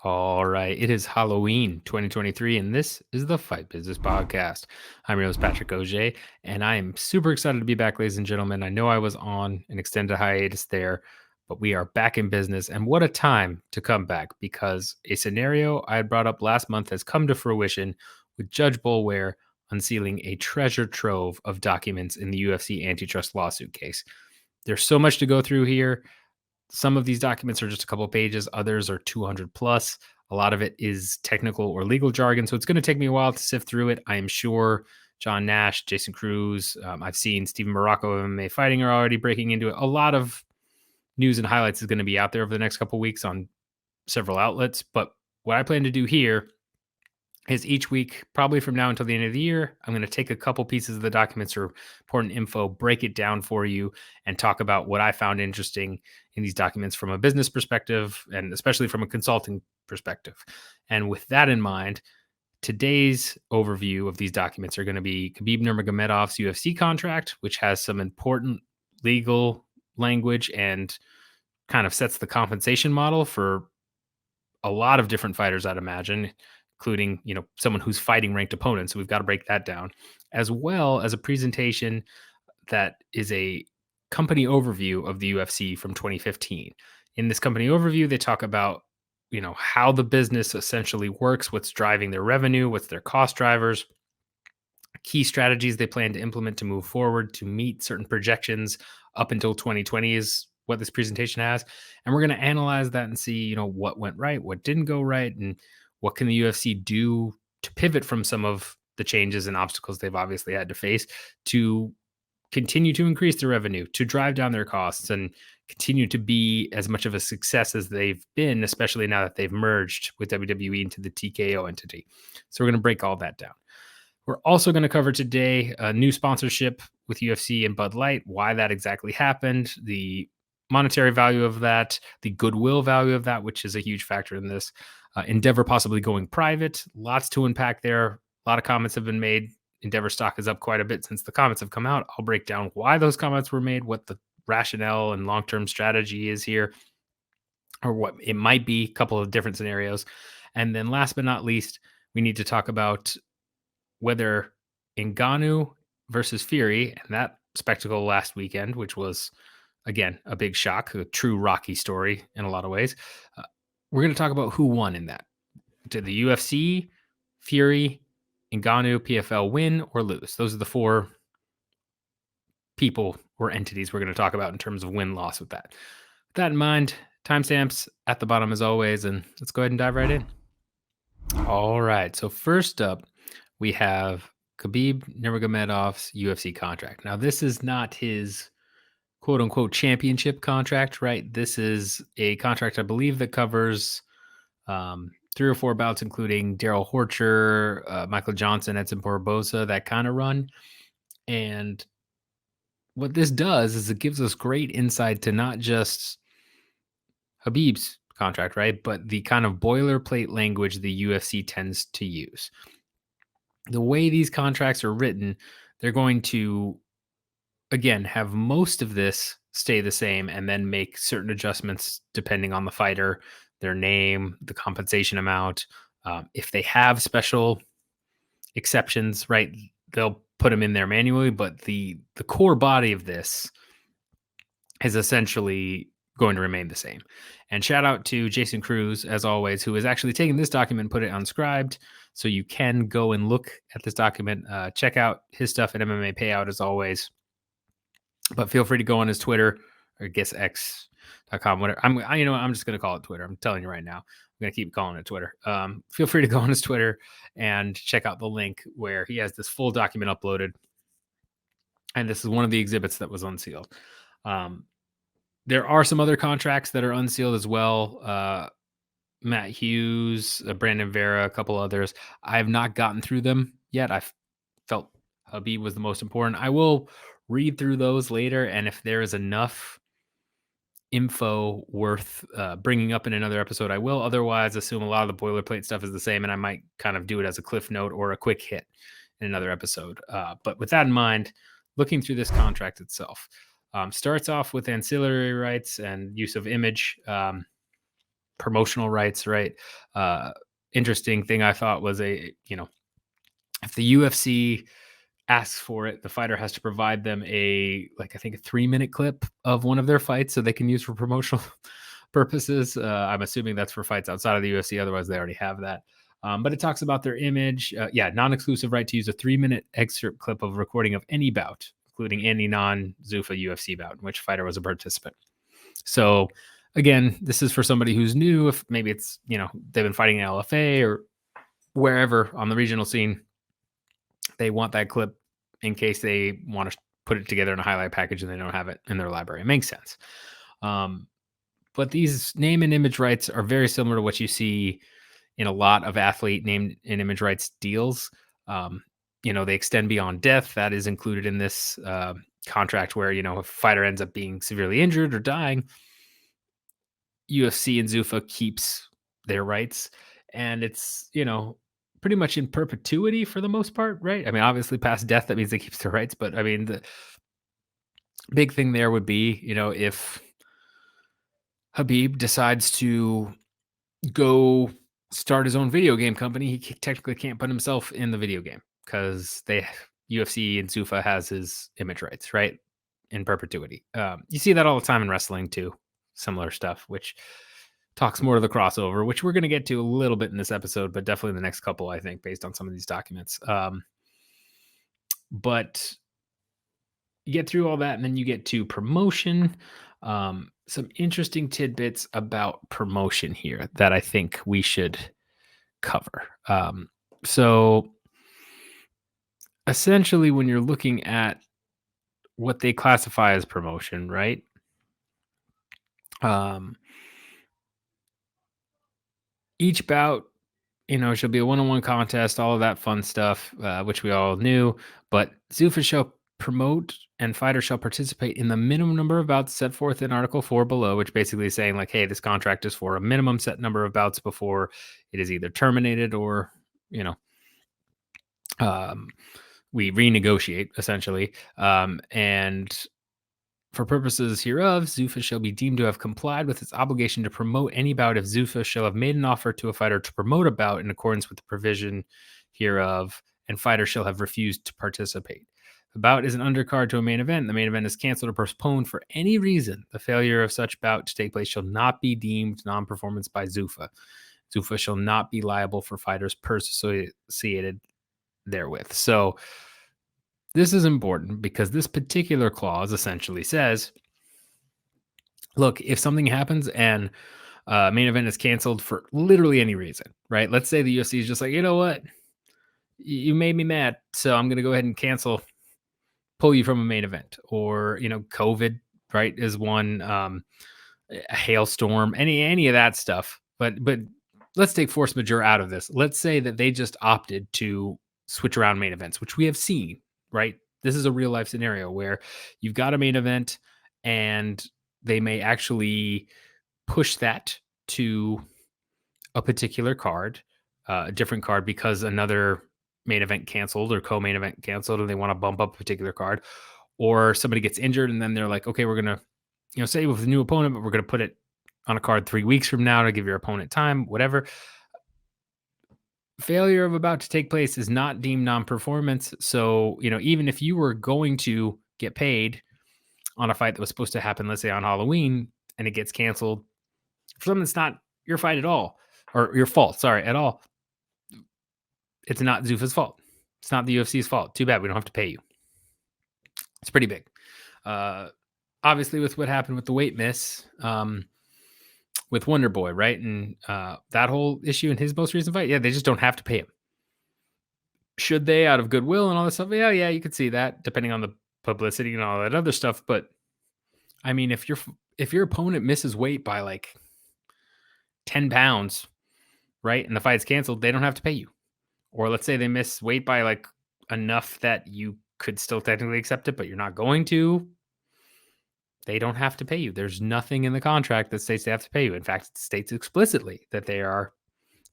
All right, it is Halloween 2023, and this is the Fight Business Podcast. I'm your host, Patrick Auger, and I am super excited to be back, ladies and gentlemen. I know I was on an extended hiatus there, but we are back in business, and what a time to come back because a scenario I had brought up last month has come to fruition with Judge Boulware unsealing a treasure trove of documents in the UFC antitrust lawsuit case. There's so much to go through here. Some of these documents are just a couple of pages, others are 200 plus. A lot of it is technical or legal jargon. So it's going to take me a while to sift through it. I am sure John Nash, Jason Cruz, I've seen Stephen Morocco of MMA Fighting are already breaking into it. A lot of news and highlights is going to be out there over the next couple of weeks on several outlets. But what I plan to do here is each week, probably from now until the end of the year, I'm going to take a couple pieces of the documents or important info, break it down for you, and talk about what I found interesting in these documents from a business perspective and especially from a consulting perspective. And with that in mind, today's overview of these documents are going to be Khabib Nurmagomedov's UFC contract, which has some important legal language and kind of sets the compensation model for a lot of different fighters, I'd imagine, including, someone who's fighting ranked opponents. So we've got to break that down, as well as a presentation that is a company overview of the UFC from 2015. In this company overview, they talk about, how the business essentially works, what's driving their revenue, what's their cost drivers, key strategies they plan to implement to move forward to meet certain projections up until 2020 is what this presentation has. And we're going to analyze that and see, what went right, what didn't go right, and what can the UFC do to pivot from some of the changes and obstacles they've obviously had to face to continue to increase their revenue, to drive down their costs, and continue to be as much of a success as they've been, especially now that they've merged with WWE into the TKO entity. So we're going to break all that down. We're also going to cover today a new sponsorship with UFC and Budlight, why that exactly happened, the monetary value of that, the goodwill value of that, which is a huge factor in this. Endeavor possibly going private, lots to unpack there. A lot of comments have been made. Endeavor stock is up quite a bit since the comments have come out. I'll break down why those comments were made, what the rationale and long-term strategy is here, or what it might be, a couple of different scenarios. And then last but not least, we need to talk about whether Ngannou versus Fury and that spectacle last weekend, which was, again, a big shock, a true Rocky story in a lot of ways. We're going to talk about who won in that. Did the UFC, Fury, Ngannou, PFL win or lose? Those are the four people or entities we're going to talk about in terms of win-loss with that. With that in mind, timestamps at the bottom as always, and let's go ahead and dive right in. All right, so first up, we have Khabib Nurmagomedov's UFC contract. Now, this is not his quote-unquote championship contract, right? This is a contract, I believe, that covers 3 or 4 bouts, including Daryl Horcher, Michael Johnson, Edson Barboza, that kind of run. And what this does is it gives us great insight to not just Khabib's contract, right? But the kind of boilerplate language the UFC tends to use. The way these contracts are written, they're going to, again, have most of this stay the same and then make certain adjustments depending on the fighter, their name, the compensation amount. If they have special exceptions, right, they'll put them in there manually. But the core body of this is essentially going to remain the same. And shout out to Jason Cruz, as always, who is actually taking this document and put it unscribed. So you can go and look at this document, check out his stuff at MMA Payout as always. But feel free to go on his Twitter or I guess X.com, whatever. I'm just going to call it Twitter. I'm telling you right now. I'm going to keep calling it Twitter. Feel free to go on his Twitter and check out the link where he has this full document uploaded. And this is one of the exhibits that was unsealed. There are some other contracts that are unsealed as well. Matt Hughes, Brandon Vera, a couple others. I have not gotten through them yet. I felt Khabib was the most important. I will read through those later, and if there is enough info worth bringing up in another episode, I will. Otherwise, assume a lot of the boilerplate stuff is the same, and I might kind of do it as a cliff note or a quick hit in another episode. But with that in mind, looking through this contract itself, starts off with ancillary rights and use of image. promotional rights, right? Uh, Interesting thing I thought was if the UFC asks for it, the fighter has to provide them I think a 3-minute clip of one of their fights so they can use for promotional purposes. I'm assuming that's for fights outside of the UFC. Otherwise, they already have that. But it talks about their image. Non-exclusive right to use a 3-minute excerpt clip of recording of any bout, including any non-Zuffa UFC bout in which fighter was a participant. So again, this is for somebody who's new. If maybe it's, they've been fighting in LFA or wherever on the regional scene, they want that clip in case they want to put it together in a highlight package and they don't have it in their library. It makes sense. But these name and image rights are very similar to what you see in a lot of athlete name and image rights deals. They extend beyond death. That is included in this contract where, if a fighter ends up being severely injured or dying, UFC and Zuffa keeps their rights. And it's, pretty much in perpetuity for the most part, right? I mean, obviously past death, that means they keeps their rights. But I mean, the big thing there would be, if Khabib decides to go start his own video game company, he technically can't put himself in the video game because UFC and Zuffa has his image rights, right? In perpetuity. You see that all the time in wrestling too. Similar stuff, which talks more to the crossover, which we're going to get to a little bit in this episode, but definitely in the next couple, I think, based on some of these documents. But you get through all that, and then you get to promotion. Some interesting tidbits about promotion here that I think we should cover. So essentially, when you're looking at what they classify as promotion, right? Each bout, she'll be a one-on-one contest, all of that fun stuff, which we all knew. But Zuffa shall promote and fighters shall participate in the minimum number of bouts set forth in Article 4 below, which basically is saying like, hey, this contract is for a minimum set number of bouts before it is either terminated or, we renegotiate essentially. And for purposes hereof, Zuffa shall be deemed to have complied with its obligation to promote any bout if Zuffa shall have made an offer to a fighter to promote a bout in accordance with the provision hereof, and fighter shall have refused to participate. If a bout is an undercard to a main event, the main event is canceled or postponed for any reason. The failure of such bout to take place shall not be deemed non-performance by Zuffa. Zuffa shall not be liable for fighters associated therewith. So this is important because this particular clause essentially says, look, if something happens and main event is canceled for literally any reason, right? Let's say the UFC is just like, you know what? You made me mad, so I'm going to go ahead and pull you from a main event. Or, COVID, right, is one, a hailstorm, any of that stuff. But let's take force majeure out of this. Let's say that they just opted to switch around main events, which we have seen, right? This is a real life scenario where you've got a main event and they may actually push that to a particular card, a different card, because another main event canceled or co-main event canceled and they want to bump up a particular card, or somebody gets injured and then they're like, okay, we're going to, say with a new opponent, but we're going to put it on a card 3 weeks from now to give your opponent time, whatever. Failure of about to take place is not deemed non-performance. So, even if you were going to get paid on a fight that was supposed to happen, let's say on Halloween, and it gets canceled for something that's not your fight at all, or your fault, sorry, at all, it's not Zuffa's fault. It's not the UFC's fault. Too bad we don't have to pay you. It's pretty big. Obviously, with what happened with the weight miss, with Wonder Boy, right? And that whole issue in his most recent fight, they just don't have to pay him. Should they, out of goodwill and all this stuff? Yeah, you could see that, depending on the publicity and all that other stuff. But I mean, if your opponent misses weight by like 10 pounds, right, and the fight's canceled, they don't have to pay you. Or let's say they miss weight by like enough that you could still technically accept it, but you're not going to. They don't have to pay you. There's nothing in the contract that states they have to pay you. In fact, it states explicitly that they are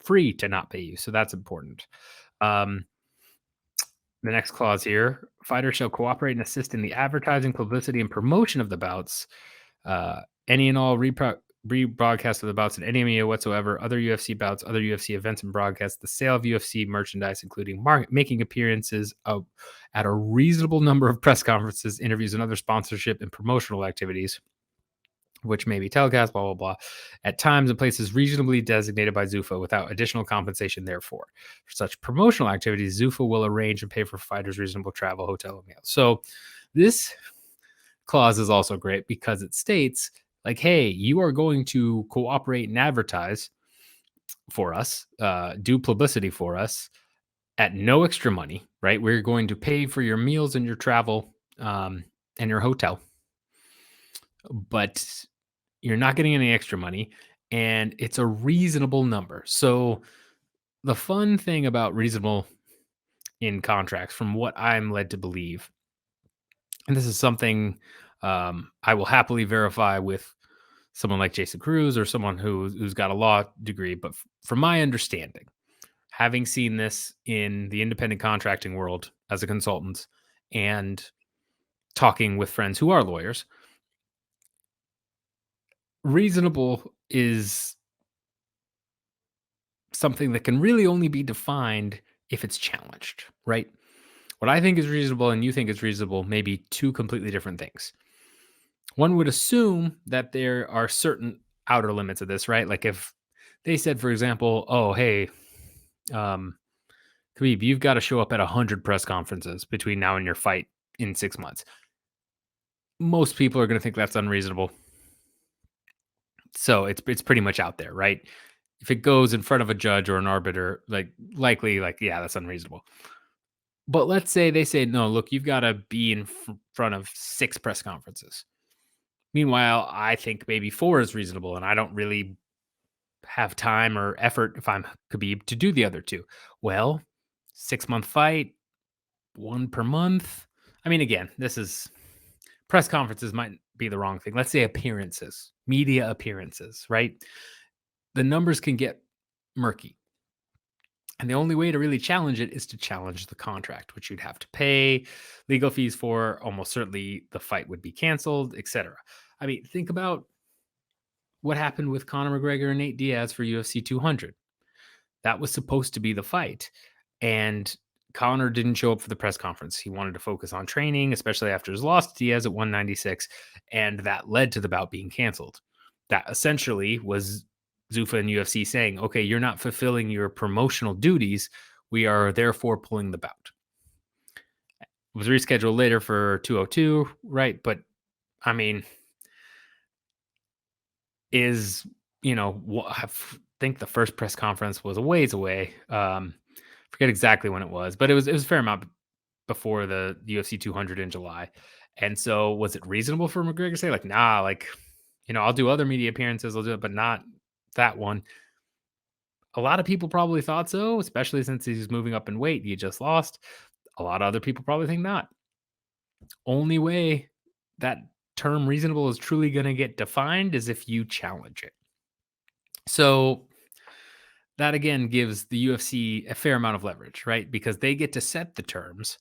free to not pay you. So that's important. The next clause here, fighters shall cooperate and assist in the advertising, publicity, and promotion of the bouts. Any and all rebroadcast of the bouts in any media whatsoever, other UFC bouts, other UFC events and broadcasts, the sale of UFC merchandise, including making appearances at a reasonable number of press conferences, interviews, and other sponsorship and promotional activities, which may be telecast, blah, blah, blah, at times and places reasonably designated by Zuffa without additional compensation, therefore. For such promotional activities, Zuffa will arrange and pay for fighters' reasonable travel, hotel, and meals. So this clause is also great because it states, like, hey, you are going to cooperate and advertise for us, do publicity for us at no extra money, right? We're going to pay for your meals and your travel and your hotel, but you're not getting any extra money, and it's a reasonable number. So the fun thing about reasonable in contracts, from what I'm led to believe, and this is something I will happily verify with someone like Jason Cruz or someone who's got a law degree, but from my understanding, having seen this in the independent contracting world as a consultant and talking with friends who are lawyers, reasonable is something that can really only be defined if it's challenged, right? What I think is reasonable and you think is reasonable may be two completely different things. One would assume that there are certain outer limits of this, right? Like if they said, for example, oh, hey, um, Khabib, you've got to show up at 100 press conferences between now and your fight in 6 months. Most people are going to think that's unreasonable. So it's pretty much out there, right? If it goes in front of a judge or an arbiter, likely, yeah, that's unreasonable. But let's say they say, no, look, you've got to be in front of 6 press conferences. Meanwhile, I think maybe 4 is reasonable, and I don't really have time or effort if I'm Khabib to do the other 2. Well, 6-month fight, 1 per month. I mean, again, this is press conferences might be the wrong thing. Let's say appearances, media appearances, right? The numbers can get murky. And the only way to really challenge it is to challenge the contract, which you'd have to pay legal fees for. Almost certainly the fight would be canceled, etc. I mean, think about what happened with Conor McGregor and Nate Diaz for UFC 200. That was supposed to be the fight. And Conor didn't show up for the press conference. He wanted to focus on training, especially after his loss to Diaz at 196. And that led to the bout being canceled. That essentially was Zuffa and UFC saying, okay, you're not fulfilling your promotional duties. We are therefore pulling the bout. It was rescheduled later for 202, right? But I mean, I think the first press conference was a ways away. Forget exactly when it was, but it was a fair amount before the UFC 200 in July. And so was it reasonable for McGregor to say, like, nah, like, I'll do other media appearances, I'll do it, but not that one? A lot of people probably thought so, especially since he's moving up in weight. He just lost. A lot of other people probably think not. Only way that term reasonable is truly going to get defined is if you challenge it. So that again gives the UFC a fair amount of leverage, right? Because they get to set the terms.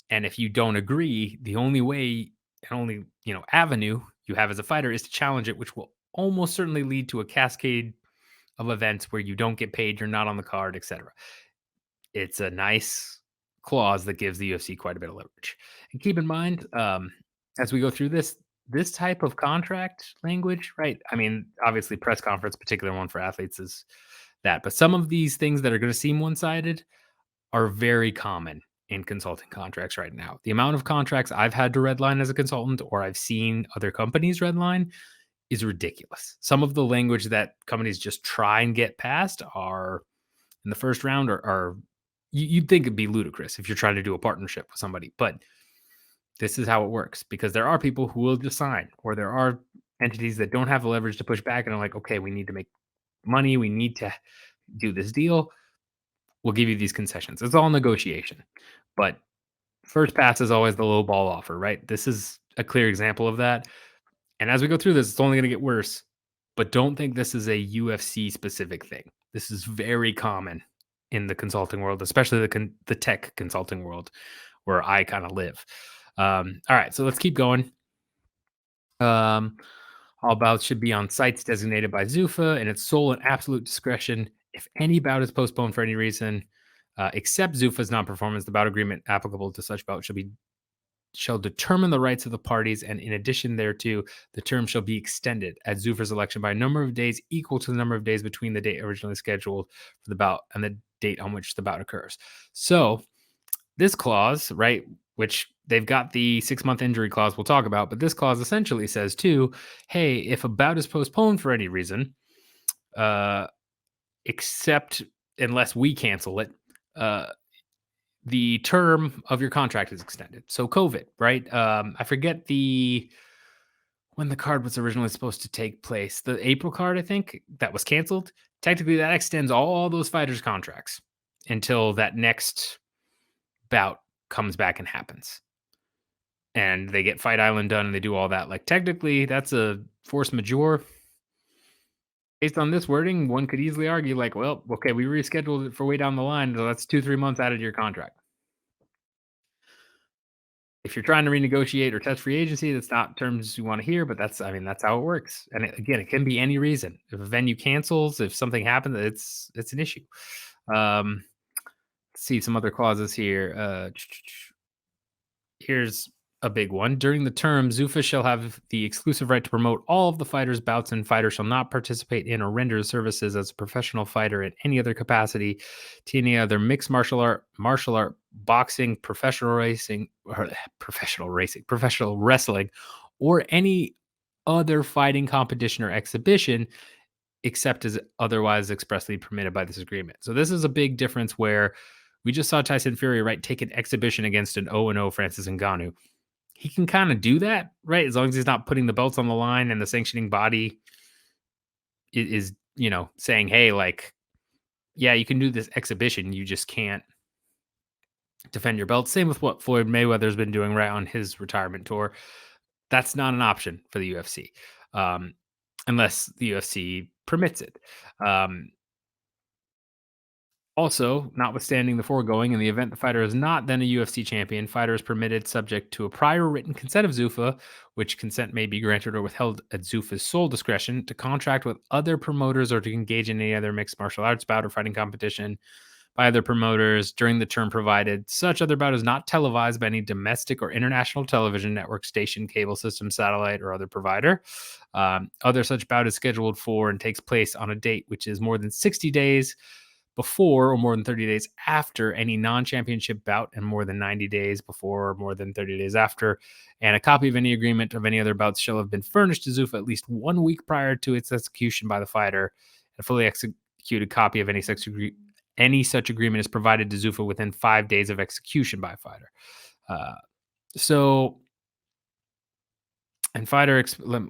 And if you don't agree, the only way and only, avenue you have as a fighter is to challenge it, which will almost certainly lead to a cascade of events where you don't get paid, you're not on the card, etc. It's a nice clause that gives the UFC quite a bit of leverage. And keep in mind, as we go through this type of contract language, right? I mean, obviously, press conference, particular one for athletes, is that. But some of these things that are going to seem one-sided are very common in consulting contracts right now. The amount of contracts I've had to redline as a consultant or I've seen other companies redline is ridiculous. Some of the language that companies just try and get past are in the first round are you'd think it'd be ludicrous if you're trying to do a partnership with somebody, but this is how it works because there are people who will just sign, or there are entities that don't have the leverage to push back and are like, okay, we need to make money, we need to do this deal. We'll give you these concessions. It's all negotiation, but first pass is always the low ball offer, right? This is a clear example of that. And as we go through this, it's only going to get worse. But don't think this is a UFC specific thing. This is very common in the consulting world, especially the tech consulting world where I kind of live. All right, so let's keep going. All bouts should be on sites designated by Zuffa and its sole and absolute discretion. If any bout is postponed for any reason, except Zuffa's non-performance, the bout agreement applicable to such bout shall determine the rights of the parties, and in addition thereto, the term shall be extended at Zuffa's election by a number of days equal to the number of days between the date originally scheduled for the bout and the date on which the bout occurs. So this clause, right, which they've got the 6-month injury clause we'll talk about, but this clause essentially says too, hey, if a bout is postponed for any reason, uh, except unless we cancel it, uh, the term of your contract is extended. So COVID, right? I forget when the card was originally supposed to take place. The April card, I think, that was canceled. Technically, that extends all those fighters' contracts until that next bout comes back and happens. And they get Fight Island done and they do all that. Like, technically, that's a force majeure. Based on this wording, one could easily argue, like, well, okay, we rescheduled it for way down the line. So that's 2, 3 months out of your contract. If you're trying to renegotiate or test free agency, that's not terms you want to hear, but that's how it works. And again, it can be any reason. If a venue cancels, if something happens, it's an issue. Let's see some other clauses here. Here's a big one. During the term, Zuffa shall have the exclusive right to promote all of the fighters' bouts, and fighters shall not participate in or render services as a professional fighter in any other capacity to any other mixed martial art, boxing, professional wrestling, or any other fighting competition or exhibition, except as otherwise expressly permitted by this agreement. So this is a big difference where we just saw Tyson Fury, right, take an exhibition against an 0-0 Francis Ngannou. He can kind of do that, right? As long as he's not putting the belts on the line and the sanctioning body is, saying, hey, like, yeah, you can do this exhibition. You just can't defend your belt. Same with what Floyd Mayweather's been doing right on his retirement tour. That's not an option for the UFC, unless the UFC permits it. Also, notwithstanding the foregoing, in the event the fighter is not then a UFC champion, fighter is permitted, subject to a prior written consent of Zuffa, which consent may be granted or withheld at Zuffa's sole discretion, to contract with other promoters or to engage in any other mixed martial arts bout or fighting competition by other promoters during the term provided. Such other bout is not televised by any domestic or international television network, station, cable system, satellite, or other provider. Other such bout is scheduled for and takes place on a date which is more than 60 days before or more than 30 days after any non-championship bout, and more than 90 days before or more than 30 days after. And a copy of any agreement of any other bouts shall have been furnished to Zuffa at least 1 week prior to its execution by the fighter. A fully executed copy of any such agreement is provided to Zuffa within 5 days of execution by a fighter.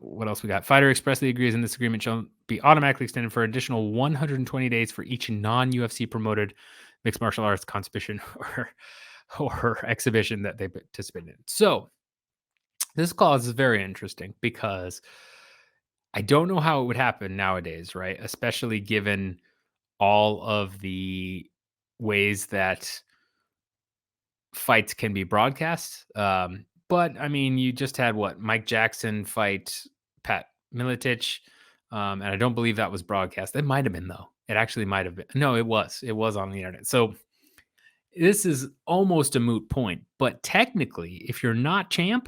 What else we got? Fighter expressly agrees in this agreement shall be automatically extended for additional 120 days for each non-UFC promoted mixed martial arts competition or exhibition that they participate in. So this clause is very interesting because I don't know how it would happen nowadays, right? Especially given all of the ways that fights can be broadcast. But I mean, you just had Mike Jackson fight Pat Miletich, and I don't believe that was broadcast. It might have been though. It actually might have been. No, it was. It was on the internet. So this is almost a moot point. But technically, if you're not champ,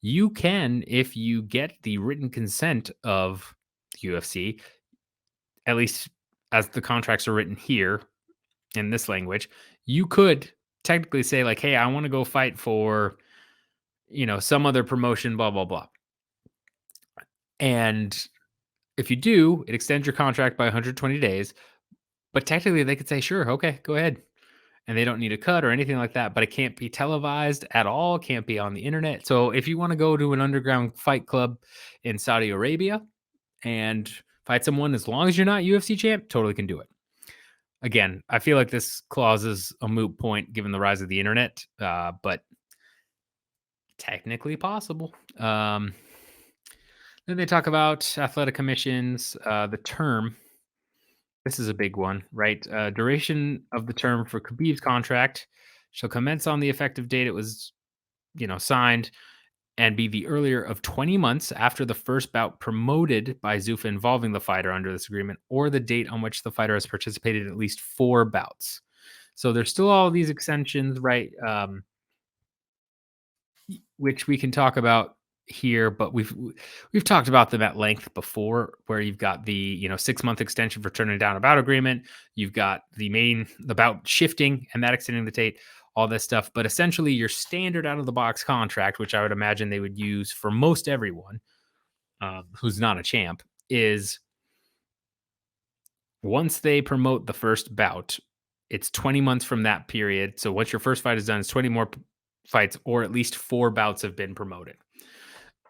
you can, if you get the written consent of the UFC, at least as the contracts are written here in this language, you could technically say like, hey, I want to go fight for, some other promotion, blah, blah, blah. And if you do, it extends your contract by 120 days. But technically they could say, sure, okay, go ahead. And they don't need a cut or anything like that, but it can't be televised at all, can't be on the internet. So if you want to go to an underground fight club in Saudi Arabia and fight someone, as long as you're not UFC champ, totally can do it. Again, I feel like this clause is a moot point given the rise of the internet, but technically possible. Then they talk about athletic commissions, the term. This is a big one, right? Duration of the term for Khabib's contract shall commence on the effective date it was, signed, and be the earlier of 20 months after the first bout promoted by Zuffa involving the fighter under this agreement, or the date on which the fighter has participated in at least 4 bouts. So there's still all these extensions, right? Which we can talk about here, but we've talked about them at length before, where you've got the 6-month extension for turning down a bout agreement. You've got the bout shifting and that extending the date, all this stuff. But essentially, your standard out of the box contract, which I would imagine they would use for most everyone who's not a champ, is once they promote the first bout, it's 20 months from that period. So once your first fight is done, it's 20 more fights, or at least 4 bouts have been promoted.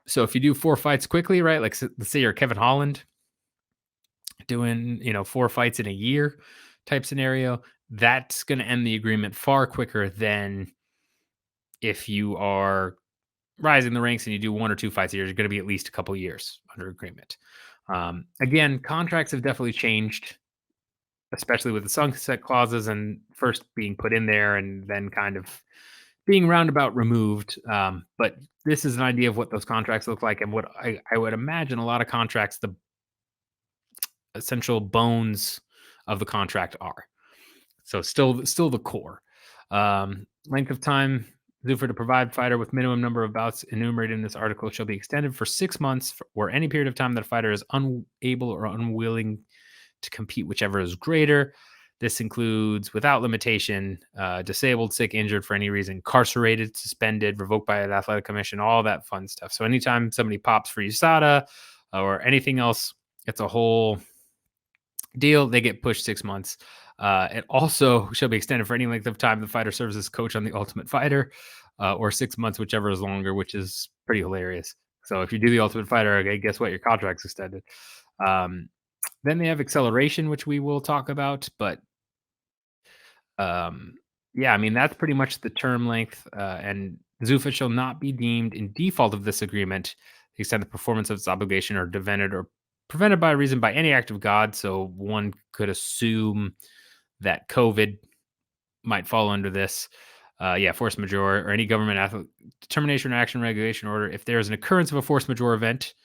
So if you do 4 fights quickly, right? Like let's say you're Kevin Holland doing, 4 fights in a year type scenario, that's going to end the agreement far quicker than if you are rising the ranks and you do 1 or 2 fights a year. You're going to be at least a couple years under agreement. Again, contracts have definitely changed, especially with the sunset clauses and first being put in there and then kind of being roundabout removed. But this is an idea of what those contracts look like and what I would imagine a lot of contracts, the essential bones of the contract are. So still the core. Length of time, Zuffa to provide fighter with minimum number of bouts enumerated in this article shall be extended for 6 months or any period of time that a fighter is unable or unwilling to compete, whichever is greater. This includes, without limitation, disabled, sick, injured for any reason, incarcerated, suspended, revoked by an athletic commission, all that fun stuff. So anytime somebody pops for USADA or anything else, it's a whole deal. They get pushed 6 months. It also shall be extended for any length of time the fighter serves as coach on the Ultimate Fighter, or 6 months, whichever is longer, which is pretty hilarious. So if you do the Ultimate Fighter, okay, guess what? Your contract's extended. Then they have acceleration, which we will talk about. But yeah, I mean, that's pretty much the term length. And Zuffa shall not be deemed in default of this agreement to the extent the performance of its obligation or prevented by reason by any act of God. So one could assume that COVID might fall under this. Force majeure or any government determination or action regulation order. If there is an occurrence of a force majeure event,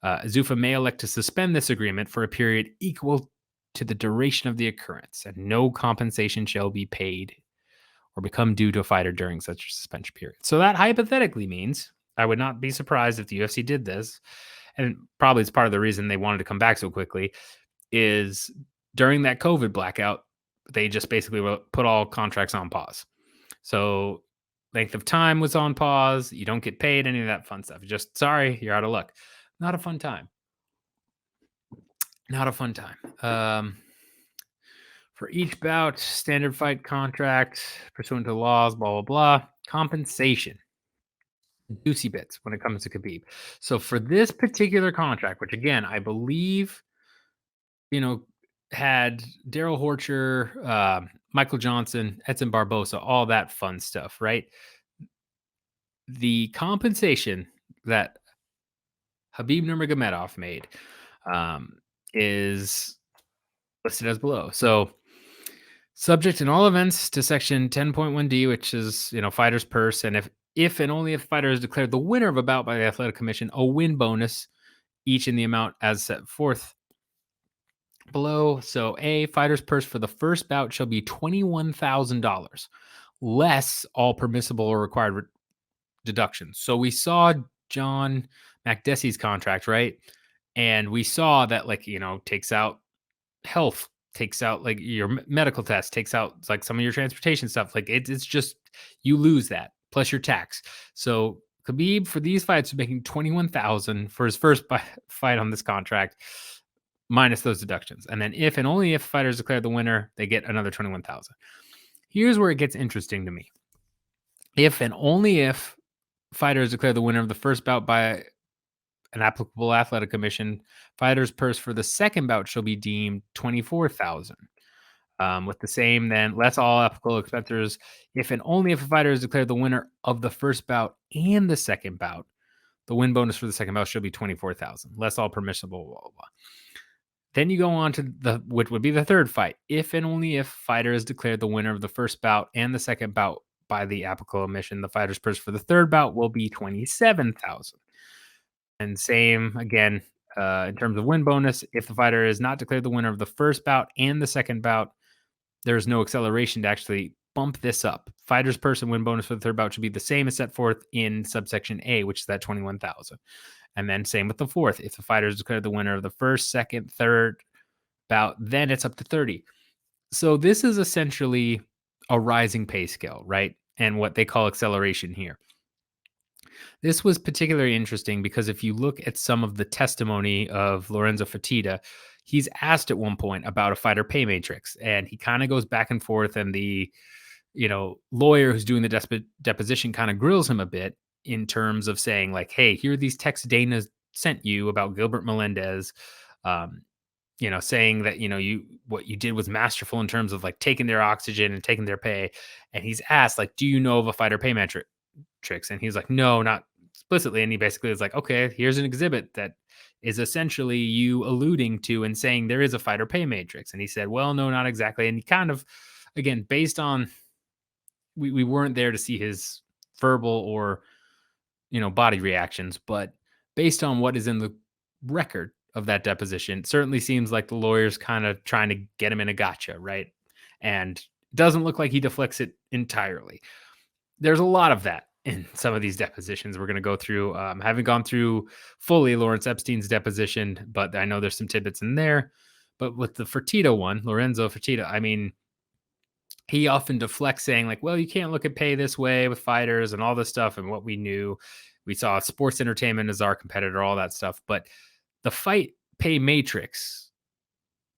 Zuffa may elect to suspend this agreement for a period equal to the duration of the occurrence, and no compensation shall be paid or become due to a fighter during such a suspension period. So that hypothetically means I would not be surprised if the UFC did this, and probably it's part of the reason they wanted to come back so quickly, is during that COVID blackout, they just basically put all contracts on pause. So length of time was on pause. You don't get paid, any of that fun stuff. Just sorry, you're out of luck. Not a fun time. Not a fun time. For each bout, standard fight contract, pursuant to laws, blah, blah, blah. Compensation. Juicy bits when it comes to Khabib. So for this particular contract, which again, I believe, had Daryl Horcher, Michael Johnson, Edson Barbosa, all that fun stuff, right? The compensation that Khabib Nurmagomedov made is listed as below. So, subject in all events to section 10.1D, which is, fighter's purse, and if and only if fighter is declared the winner of a bout by the athletic commission, a win bonus, each in the amount as set forth below. So, A, fighter's purse for the first bout shall be $21,000, less all permissible or required deductions. So we saw John Makdessi's contract, right? And we saw that, takes out health, takes out like your medical test, takes out like some of your transportation stuff. Like it's just, you lose that plus your tax. So Khabib for these fights is making 21,000 for his first fight on this contract, minus those deductions. And then if and only if fighters declare the winner, they get another 21,000. Here's where it gets interesting to me. If and only if fighters declare the winner of the first bout by an applicable athletic commission, fighter's purse for the second bout shall be deemed 24,000. With the same, then less all applicable expenses. If and only if a fighter is declared the winner of the first bout and the second bout, the win bonus for the second bout shall be 24,000. Less all permissible. Blah, blah, blah. Then you go on to which would be the third fight. If and only if fighter is declared the winner of the first bout and the second bout by the applicable omission. The fighter's purse for the third bout will be 27,000. And same again in terms of win bonus. If the fighter is not declared the winner of the first bout and the second bout, there's no acceleration to actually bump this up. Fighter's purse and win bonus for the third bout should be the same as set forth in subsection A, which is that 21,000. And then same with the fourth. If the fighter is declared the winner of the first, second, third bout, then it's up to 30. So this is essentially a rising pay scale, right? And what they call acceleration here. This was particularly interesting because if you look at some of the testimony of Lorenzo Fertitta, he's asked at one point about a fighter pay matrix, and he kind of goes back and forth, and the lawyer who's doing the deposition kind of grills him a bit in terms of saying like, hey, here are these texts Dana sent you about Gilbert Melendez, saying that what you did was masterful in terms of like taking their oxygen and taking their pay. And he's asked like, do you know of a fighter pay matrix? And he's like, no, not explicitly. And he basically is like, okay, here's an exhibit that is essentially you alluding to and saying there is a fighter pay matrix. And he said, well, no, not exactly. And he kind of, again, based on we weren't there to see his verbal or body reactions, but based on what is in the record of that deposition, it certainly seems like the lawyer's kind of trying to get him in a gotcha, right? And it doesn't look like he deflects it entirely. There's a lot of that in some of these depositions we're going to go through. I haven't gone through fully Lawrence Epstein's deposition, but I know there's some tidbits in there. But with the Fertitta one, Lorenzo Fertitta, I mean, he often deflects saying like, well, you can't look at pay this way with fighters and all this stuff. And what we saw sports entertainment as our competitor, all that stuff. But the fight pay matrix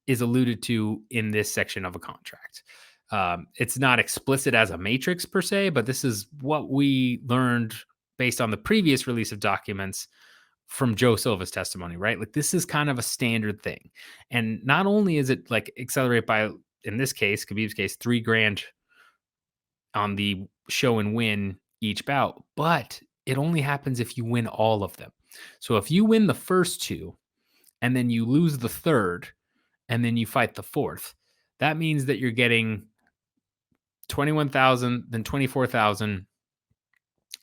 is alluded to in this section of a contract. It's not explicit as a matrix per se, but this is what we learned based on the previous release of documents from Joe Silva's testimony, right? Like this is kind of a standard thing. And not only is it like accelerate by, in this case, Khabib's case, $3,000 on the show and win each bout, but it only happens if you win all of them. So if you win the first two and then you lose the third and then you fight the fourth, that means that you're getting 21,000, then 24,000,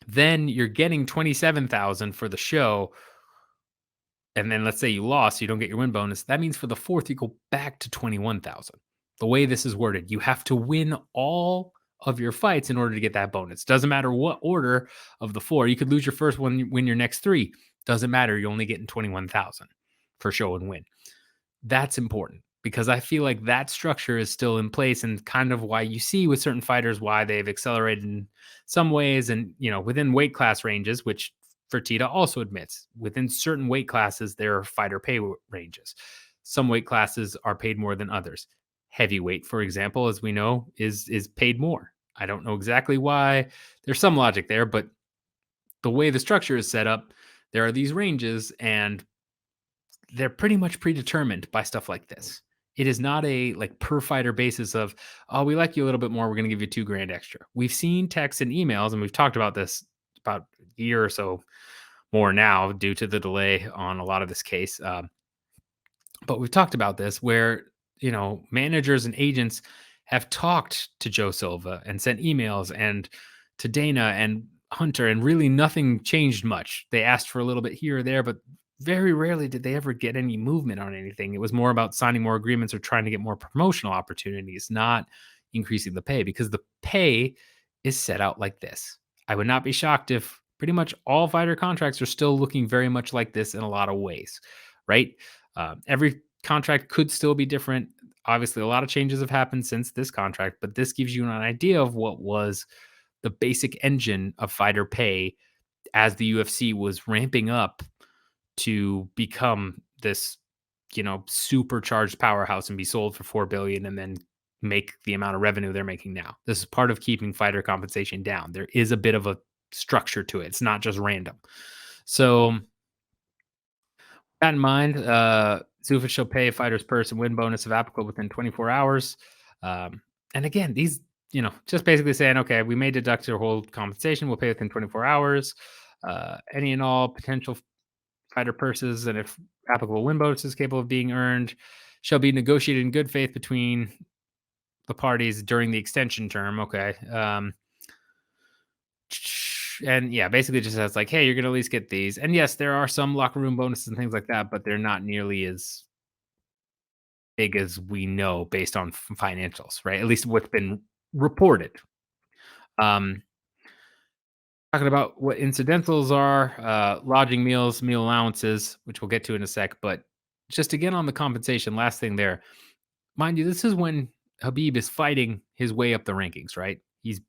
then you're getting 27,000 for the show. And then let's say you lost, you don't get your win bonus. That means for the fourth, you go back to 21,000. The way this is worded, you have to win all of your fights in order to get that bonus. Doesn't matter what order of the four. You could lose your first one, win your next three. Doesn't matter. You're only getting 21,000 for show and win. That's important because I feel like that structure is still in place and kind of why you see with certain fighters why they've accelerated in some ways and, within weight class ranges, which Fertitta also admits within certain weight classes, there are fighter pay ranges. Some weight classes are paid more than others. Heavyweight, for example, as we know, is paid more. I don't know exactly why. There's some logic there, but the way the structure is set up, there are these ranges and they're pretty much predetermined by stuff like this. It is not a like per fighter basis of, oh, we like you a little bit more, we're going to give you $2,000 extra. We've seen texts and emails, and we've talked about this about a year or so more now due to the delay on a lot of this case. But we've talked about this where, managers and agents have talked to Joe Silva and sent emails and to Dana and Hunter, and really nothing changed much. They asked for a little bit here or there, but very rarely did they ever get any movement on anything. It was more about signing more agreements or trying to get more promotional opportunities, not increasing the pay, because the pay is set out like this. I would not be shocked if pretty much all fighter contracts are still looking very much like this in a lot of ways, right? Every contract could still be different. Obviously, a lot of changes have happened since this contract, but this gives you an idea of what was the basic engine of fighter pay as the UFC was ramping up to become this, supercharged powerhouse and be sold for $4 billion and then make the amount of revenue they're making now. This is part of keeping fighter compensation down. There is a bit of a structure to it. It's not just random. So that in mind, Zuffa shall pay a fighter's purse and win bonus if applicable within 24 hours. And again, these, just basically saying, okay, we may deduct your whole compensation. We'll pay within 24 hours. Any and all potential fighter purses and if applicable win bonuses capable of being earned shall be negotiated in good faith between the parties during the extension term. Okay. And yeah, basically just says like, hey, you're gonna at least get these. And yes, there are some locker room bonuses and things like that, but they're not nearly as big as we know based on financials, right? At least what's been reported. Um, Talking about what incidentals are, lodging, meals, meal allowances, which we'll get to in a sec. But just again on the compensation, last thing there, mind you, this is when Habib is fighting his way up the rankings, right? He's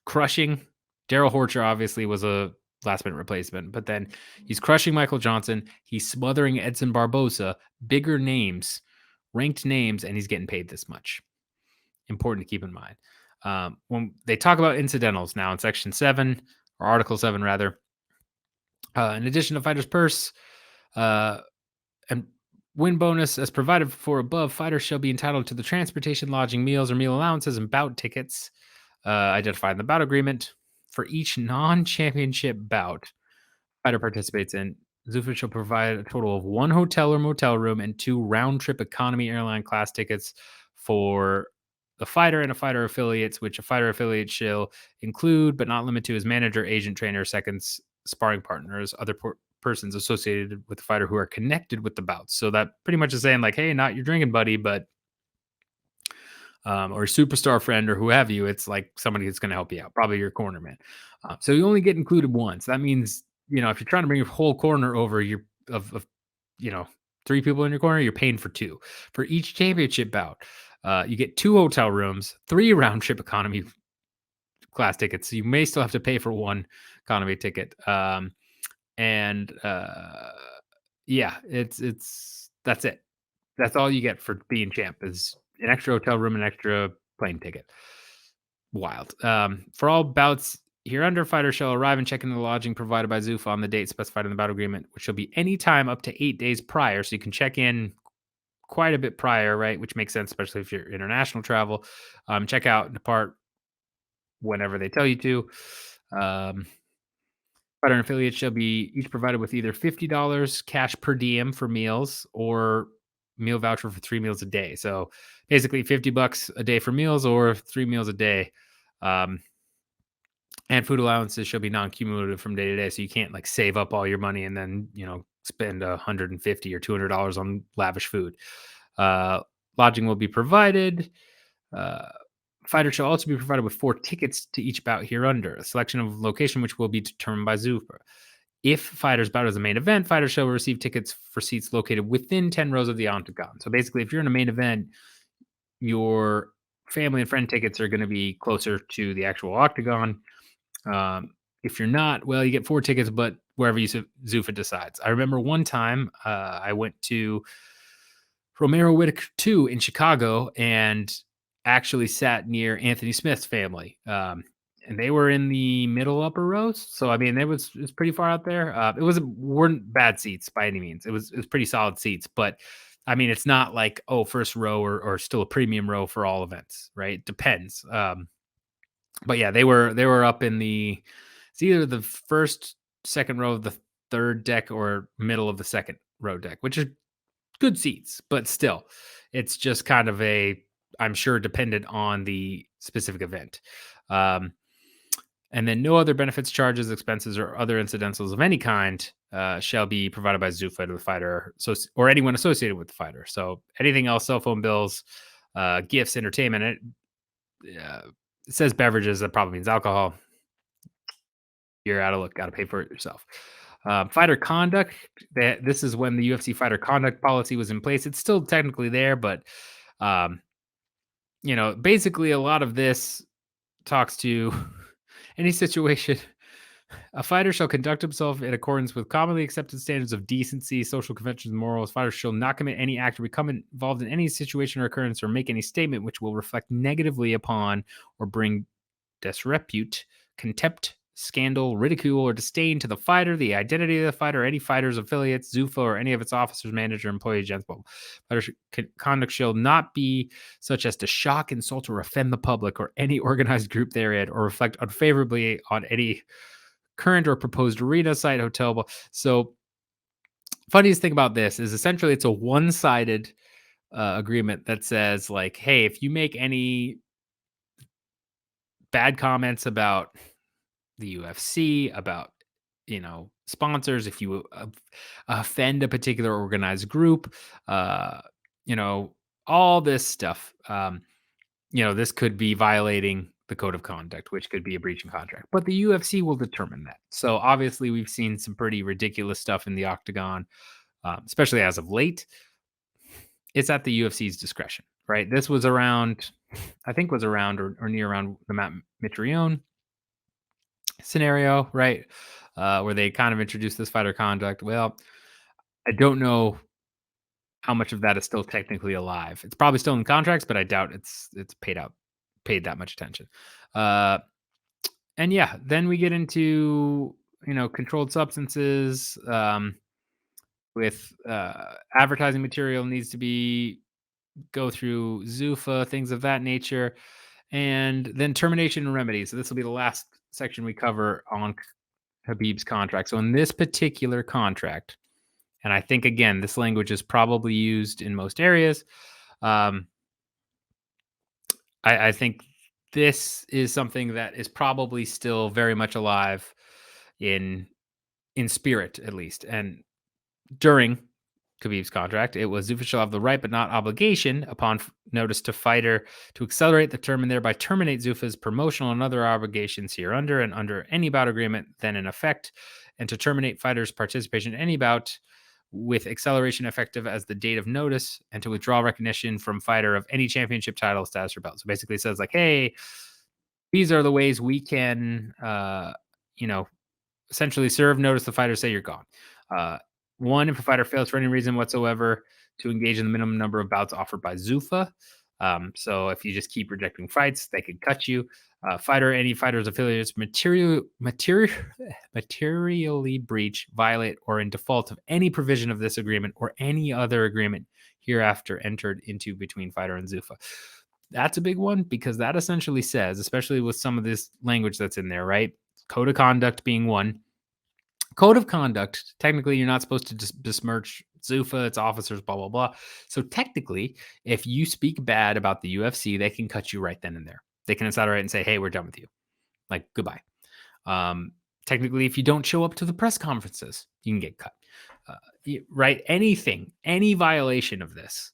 crushing. Daryl Horcher obviously was a last minute replacement, but then he's crushing Michael Johnson. He's smothering Edson Barbosa, bigger names, ranked names, and he's getting paid this much. Important to keep in mind. When they talk about incidentals now in Section 7, or Article 7, rather, in addition to fighter's purse uh, and win bonus as provided for above, fighters shall be entitled to the transportation, lodging, meals, or meal allowances and bout tickets identified in the bout agreement for each non-championship bout fighter participates in. Zuffa shall provide a total of one hotel or motel room and two round-trip economy airline class tickets for the fighter and a fighter affiliates, which a fighter affiliate shall include, but not limit to, his manager, agent, trainer, seconds, sparring partners, other persons associated with the fighter who are connected with the bouts. So that pretty much is saying like, hey, not your drinking buddy, but or superstar friend or who have you, it's like somebody that's going to help you out, probably your corner man. So you only get included once. That means, if you're trying to bring your whole corner over, you're of you know, three people in your corner, you're paying for two. For each championship bout, you get two hotel rooms, three round trip economy class tickets. So you may still have to pay for one economy ticket. And yeah, it's that's it. That's all you get for being champ is an extra hotel room, an extra plane ticket. Wild. For all bouts hereunder, fighters shall arrive and check into the lodging provided by Zuffa on the date specified in the bout agreement, which shall be any time up to 8 days prior. So you can check in quite a bit prior, right? Which makes sense, especially if you're international travel. Check out and depart whenever they tell you to. Um, Fighter and affiliates shall be each provided with either $50 cash per diem for meals or meal voucher for 3 meals a day. So basically $50 a day for meals or 3 meals a day. Um, and food allowances shall be non-cumulative from day to day. So you can't like save up all your money and then, spend 150 or $200 on lavish food. Uh, Lodging will be provided. Uh, Fighter shall also be provided with 4 tickets to each bout hereunder, a selection of location which will be determined by Zuffa. If fighters bout as a main event, fighters shall receive tickets for seats located within 10 rows of the octagon. So basically, if you're in a main event, your family and friend tickets are going to be closer to the actual octagon. If you're not, well, you get 4 tickets, but wherever Zuffa decides. I remember one time I went to Romero Whittaker 2 in Chicago and actually sat near Anthony Smith's family. And they were in the middle upper rows. So I mean, it was pretty far out there. Weren't bad seats by any means. It was pretty solid seats, but I mean, it's not like first row or still a premium row for all events, right? Depends. But yeah, they were up in it's either the first, second row of the third deck or middle of the second row deck, which is good seats, but still, it's just kind of I'm sure, dependent on the specific event. Um, and then no other benefits, charges, expenses, or other incidentals of any kind shall be provided by Zuffa to the fighter or anyone associated with the fighter. So anything else, cell phone bills, gifts, entertainment, it says beverages. That probably means alcohol. You're out of luck. Got to pay for it yourself. Fighter conduct. This is when the UFC fighter conduct policy was in place. It's still technically there, but um, basically a lot of this talks to any situation. A fighter shall conduct himself in accordance with commonly accepted standards of decency, social conventions, and morals. Fighters shall not commit any act or become involved in any situation or occurrence or make any statement which will reflect negatively upon or bring disrepute, contempt, scandal, ridicule, or disdain to the fighter, the identity of the fighter, any fighter's affiliates, Zuffa, or any of its officers, manager, employee, agents. Fighter conduct shall not be such as to shock, insult, or offend the public or any organized group therein, or reflect unfavorably on any current or proposed arena, site, hotel. So, funniest thing about this is essentially it's a one-sided agreement that says like, hey, if you make any bad comments about the UFC, about sponsors, if you offend a particular organized group, uh, you know, all this stuff. This could be violating the code of conduct, which could be a breach of contract. But the UFC will determine that. So obviously, we've seen some pretty ridiculous stuff in the octagon, especially as of late. It's at the UFC's discretion, right? This was around, I think, was around or near around the Matt Mitrione scenario, right? Where they kind of introduced this fighter conduct. Well, I don't know how much of that is still technically alive. It's probably still in contracts, but I doubt it's paid that much attention. Uh, and yeah, then we get into controlled substances. With advertising material needs to be go through Zuffa, things of that nature, and then termination and remedies. So this will be the last section we cover on Khabib's contract. So in this particular contract, and I think again this language is probably used in most areas. Um, I think this is something that is probably still very much alive in spirit, at least, and during Khabib's contract, it was Zuffa shall have the right but not obligation upon notice to fighter to accelerate the term and thereby terminate Zuffa's promotional and other obligations hereunder and under any bout agreement then in effect, and to terminate fighters' participation in any bout with acceleration effective as the date of notice, and to withdraw recognition from fighter of any championship title, status, or belt. So basically, it says like, hey, these are the ways we can, essentially serve notice the fighter, say you're gone. Uh, One, if a fighter fails for any reason whatsoever to engage in the minimum number of bouts offered by Zuffa. So if you just keep rejecting fights, they could cut you. Any fighter's affiliates materially breach, violate, or in default of any provision of this agreement or any other agreement hereafter entered into between fighter and Zuffa. That's a big one because that essentially says, especially with some of this language that's in there, right? Code of conduct being one. Code of conduct, technically, you're not supposed to just besmirch Zuffa, its officers, blah, blah, blah. So technically, if you speak bad about the UFC, they can cut you right then and there. They can accelerate and say, hey, we're done with you. Like, goodbye. Technically, if you don't show up to the press conferences, you can get cut. Right? Anything, any violation of this,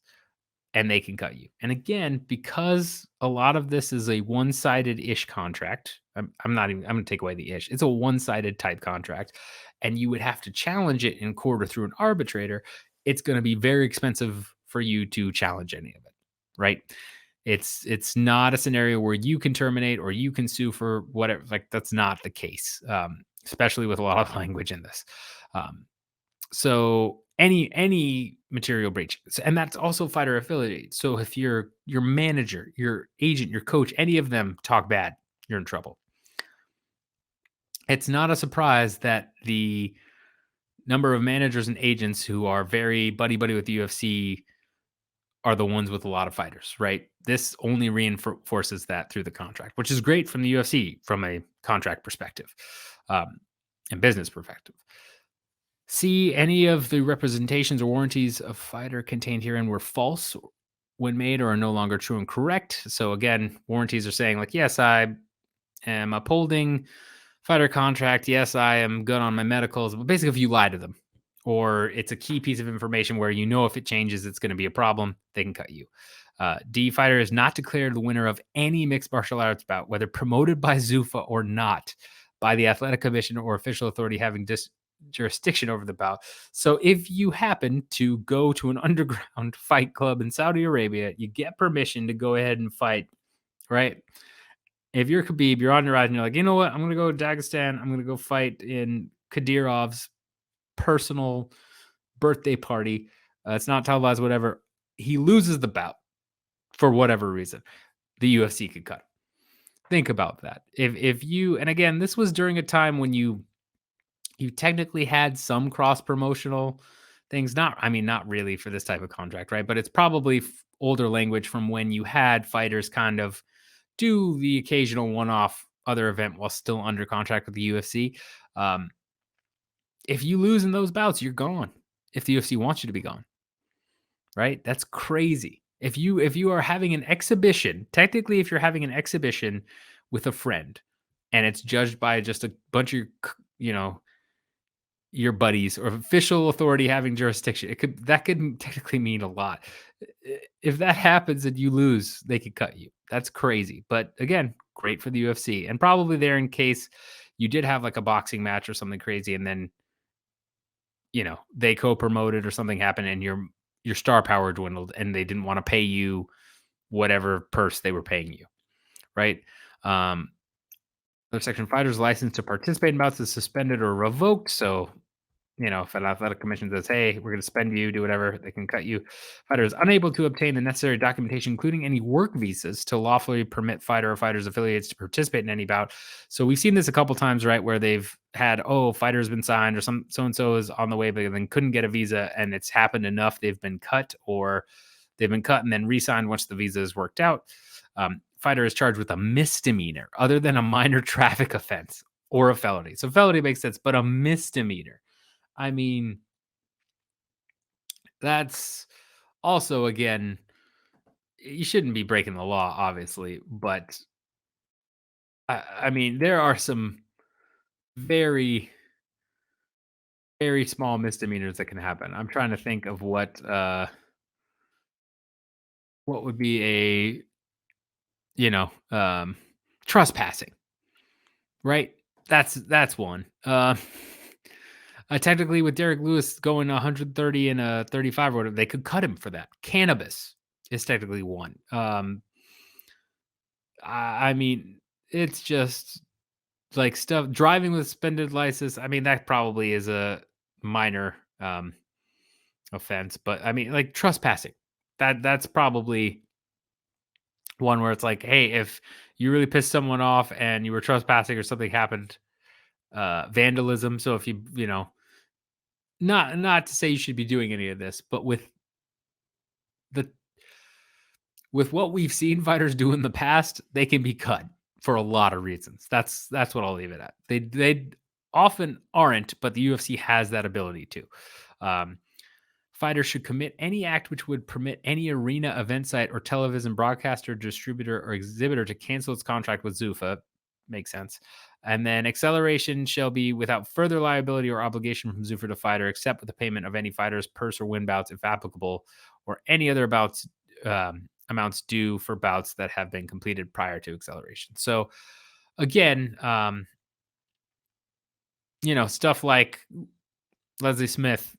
and they can cut you. And again, because a lot of this is a one-sided ish contract, I'm going to take away the ish. It's a one-sided type contract, and you would have to challenge it in court or through an arbitrator. It's going to be very expensive for you to challenge any of it, right? It's not a scenario where you can terminate or you can sue for whatever. Like, that's not the case, especially with a lot of language in this. So any material breach, and that's also fighter affiliate. So if your manager, your agent, your coach, any of them talk bad, you're in trouble. It's not a surprise that the number of managers and agents who are very buddy with the UFC are the ones with a lot of fighters, right? This only reinforces that through the contract, which is great from the UFC from a contract perspective, and business perspective. C, any of the representations or warranties of fighter contained herein were false when made or are no longer true and correct. So again, warranties are saying like, yes, I am upholding fighter contract. Yes, I am good on my medicals. But basically, if you lie to them or it's a key piece of information where if it changes, it's going to be a problem, they can cut you. D, fighter is not declared the winner of any mixed martial arts bout, whether promoted by Zuffa or not, by the athletic commission or official authority having jurisdiction over the bout. So if you happen to go to an underground fight club in Saudi Arabia, you get permission to go ahead and fight, right? If you're Khabib, you're on your ride and you're like, you know what? I'm going to go to Dagestan. I'm going to go fight in Kadyrov's personal birthday party. It's not televised, whatever. He loses the bout for whatever reason. The UFC could cut him. Think about that. If you, and again, this was during a time when you technically had some cross promotional things. Not really for this type of contract, right? But it's probably older language from when you had fighters kind of do the occasional one-off other event while still under contract with the UFC. If you lose in those bouts, you're gone. If the UFC wants you to be gone, right? That's crazy. If you are having an exhibition, technically, if you're having an exhibition with a friend and it's judged by just a bunch of your buddies or official authority having jurisdiction, that could technically mean a lot. If that happens and you lose, they could cut you. That's crazy. But again, great for the UFC, and probably there in case you did have like a boxing match or something crazy, and then they co-promoted or something happened, and your star power dwindled, and they didn't want to pay you whatever purse they were paying you, right? Um, Another section: fighters' license to participate in bouts is suspended or revoked. So if an athletic commission says, hey, we're going to suspend you, do whatever, they can cut you. Fighter is unable to obtain the necessary documentation, including any work visas, to lawfully permit fighter or fighters' affiliates to participate in any bout. So we've seen this a couple times, right, where they've had, fighter's been signed or so-and-so is on the way, but then couldn't get a visa, and it's happened enough, they've been cut, or they've been cut and then re-signed once the visa is worked out. Fighter is charged with a misdemeanor other than a minor traffic offense or a felony. So felony makes sense, but a misdemeanor. I mean, that's also, again, you shouldn't be breaking the law, obviously, but I mean, there are some very, very small misdemeanors that can happen. I'm trying to think of what would be a, you know, um, trespassing, right? That's one. Technically, with Derek Lewis going 130 and a 35 or whatever, they could cut him for that. Cannabis is technically one. I mean, it's just like stuff driving with suspended license. I mean, that probably is a minor offense, but I mean, like trespassing. That's probably one where it's like, hey, if you really pissed someone off and you were trespassing or something happened, vandalism. So if not to say you should be doing any of this, but the with what we've seen fighters do in the past, they can be cut for a lot of reasons. That's what I'll leave it at. They often aren't, but the UFC has that ability to. Um, Fighters should commit any act which would permit any arena, event site, or television broadcaster, distributor, or exhibitor to cancel its contract with Zuffa. Makes sense. And then acceleration shall be without further liability or obligation from Zuffa to fighter, except with the payment of any fighter's purse or win bouts, if applicable, or any other bouts amounts due for bouts that have been completed prior to acceleration. So again, stuff like Leslie Smith,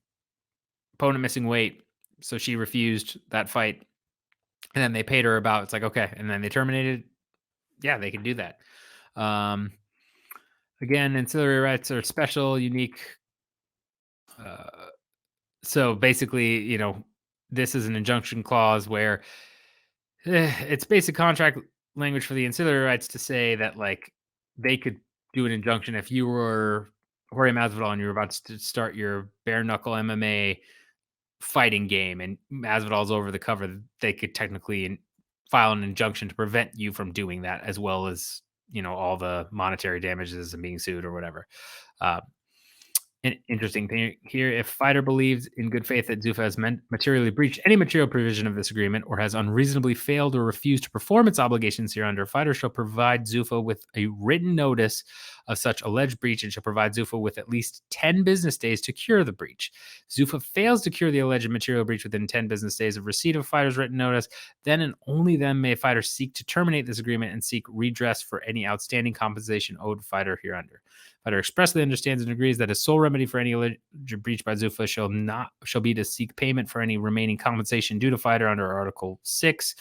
opponent missing weight, so she refused that fight, and then they paid her about. It's like, okay, and then they terminated. Yeah, they can do that. Again, ancillary rights are special, unique. So basically, this is an injunction clause where it's basic contract language for the ancillary rights to say that like they could do an injunction if you were Jorge Masvidal and you were about to start your bare knuckle MMA fighting game and Masvidal's over the cover, they could technically file an injunction to prevent you from doing that, as well as all the monetary damages and being sued or whatever. An interesting thing here: if fighter believes in good faith that Zuffa has materially breached any material provision of this agreement or has unreasonably failed or refused to perform its obligations hereunder, fighter shall provide Zuffa with a written notice of such alleged breach and shall provide Zuffa with at least 10 business days to cure the breach. Zuffa fails to cure the alleged material breach within 10 business days of receipt of fighter's written notice, then and only then may fighter seek to terminate this agreement and seek redress for any outstanding compensation owed fighter hereunder. Fighter expressly understands and agrees that a sole remedy for any alleged breach by Zuffa shall be to seek payment for any remaining compensation due to fighter under Article 6,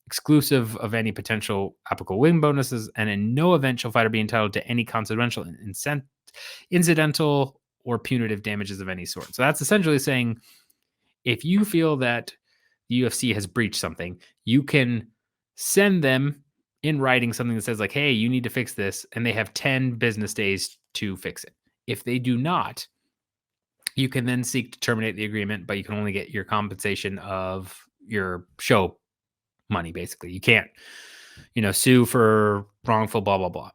exclusive of any potential applicable win bonuses, and in no event shall fighter be entitled to any consequential, incidental, or punitive damages of any sort. So that's essentially saying if you feel that the UFC has breached something, you can send them in writing something that says like, hey, you need to fix this, and they have 10 business days to fix it. If they do not, you can then seek to terminate the agreement, but you can only get your compensation of your show money, basically. You can't, sue for wrongful blah, blah, blah.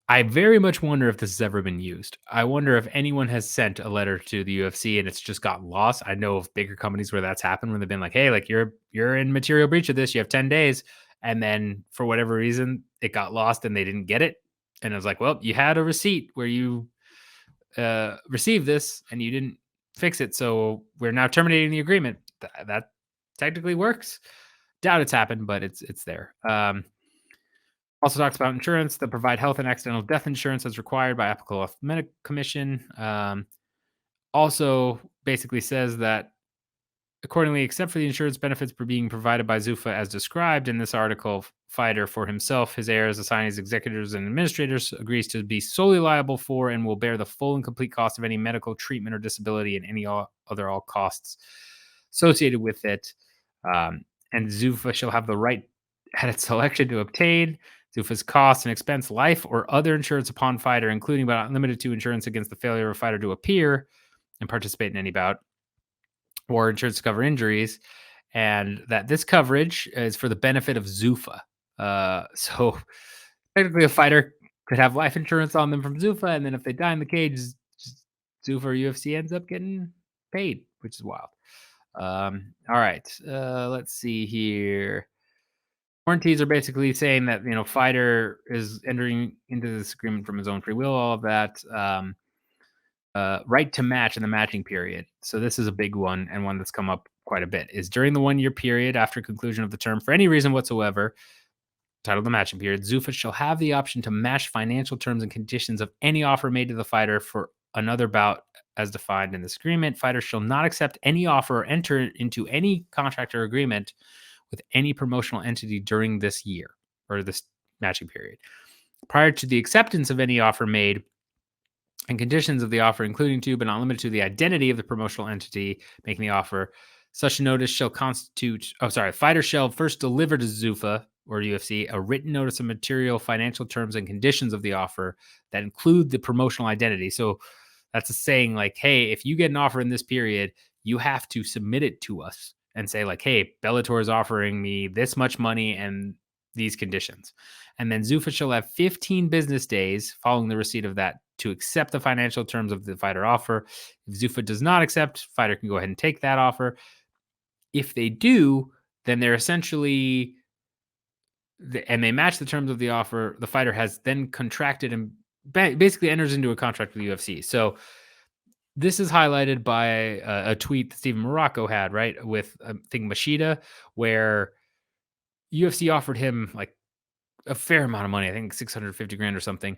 I very much wonder if this has ever been used. I wonder if anyone has sent a letter to the UFC and it's just gotten lost. I know of bigger companies where that's happened, where they've been like, hey, like you're in material breach of this. You have 10 days. And then for whatever reason, it got lost and they didn't get it. And it was like, well, you had a receipt where you received this and you didn't fix it. So we're now terminating the agreement. That technically works. Doubt it's happened, but it's there. Also talks about insurance that provide health and accidental death insurance as required by applicable medical commission. Also basically says that accordingly, except for the insurance benefits being provided by Zuffa as described in this article, fighter for himself, his heirs, assignees, executors, and administrators agrees to be solely liable for and will bear the full and complete cost of any medical treatment or disability and any all costs associated with it. And Zuffa shall have the right at its selection to obtain Zuffa's cost and expense, life, or other insurance upon fighter, including but not limited to insurance against the failure of a fighter to appear and participate in any bout, or insurance to cover injuries, and that this coverage is for the benefit of Zuffa. So technically, a fighter could have life insurance on them from Zuffa, and then if they die in the cage, Zuffa or UFC ends up getting paid, which is wild. All right, let's see here. Warranties are basically saying that fighter is entering into this agreement from his own free will. All of that. Right to match in the matching period. So this is a big one and one that's come up quite a bit. Is during the 1 year period after conclusion of the term for any reason whatsoever, titled the matching period, Zuffa shall have the option to match financial terms and conditions of any offer made to the fighter for another bout as defined in this agreement. Fighters shall not accept any offer or enter into any contract or agreement with any promotional entity during this year or this matching period. Prior to the acceptance of any offer made and conditions of the offer, including to but not limited to the identity of the promotional entity making the offer, such notice shall constitute. Fighter shall first deliver to Zuffa or UFC a written notice of material, financial terms, and conditions of the offer that include the promotional identity. So that's a saying like, hey, if you get an offer in this period, you have to submit it to us and say like, hey, Bellator is offering me this much money and these conditions. And then Zuffa shall have 15 business days following the receipt of that to accept the financial terms of the fighter offer. If Zuffa does not accept, fighter can go ahead and take that offer. If they do, then they're essentially, and they match the terms of the offer, the fighter has then contracted and basically enters into a contract with the UFC. So this is highlighted by a tweet that Steven Morocco had, right, with I think Machida, where UFC offered him like a fair amount of money, I think 650 grand or something.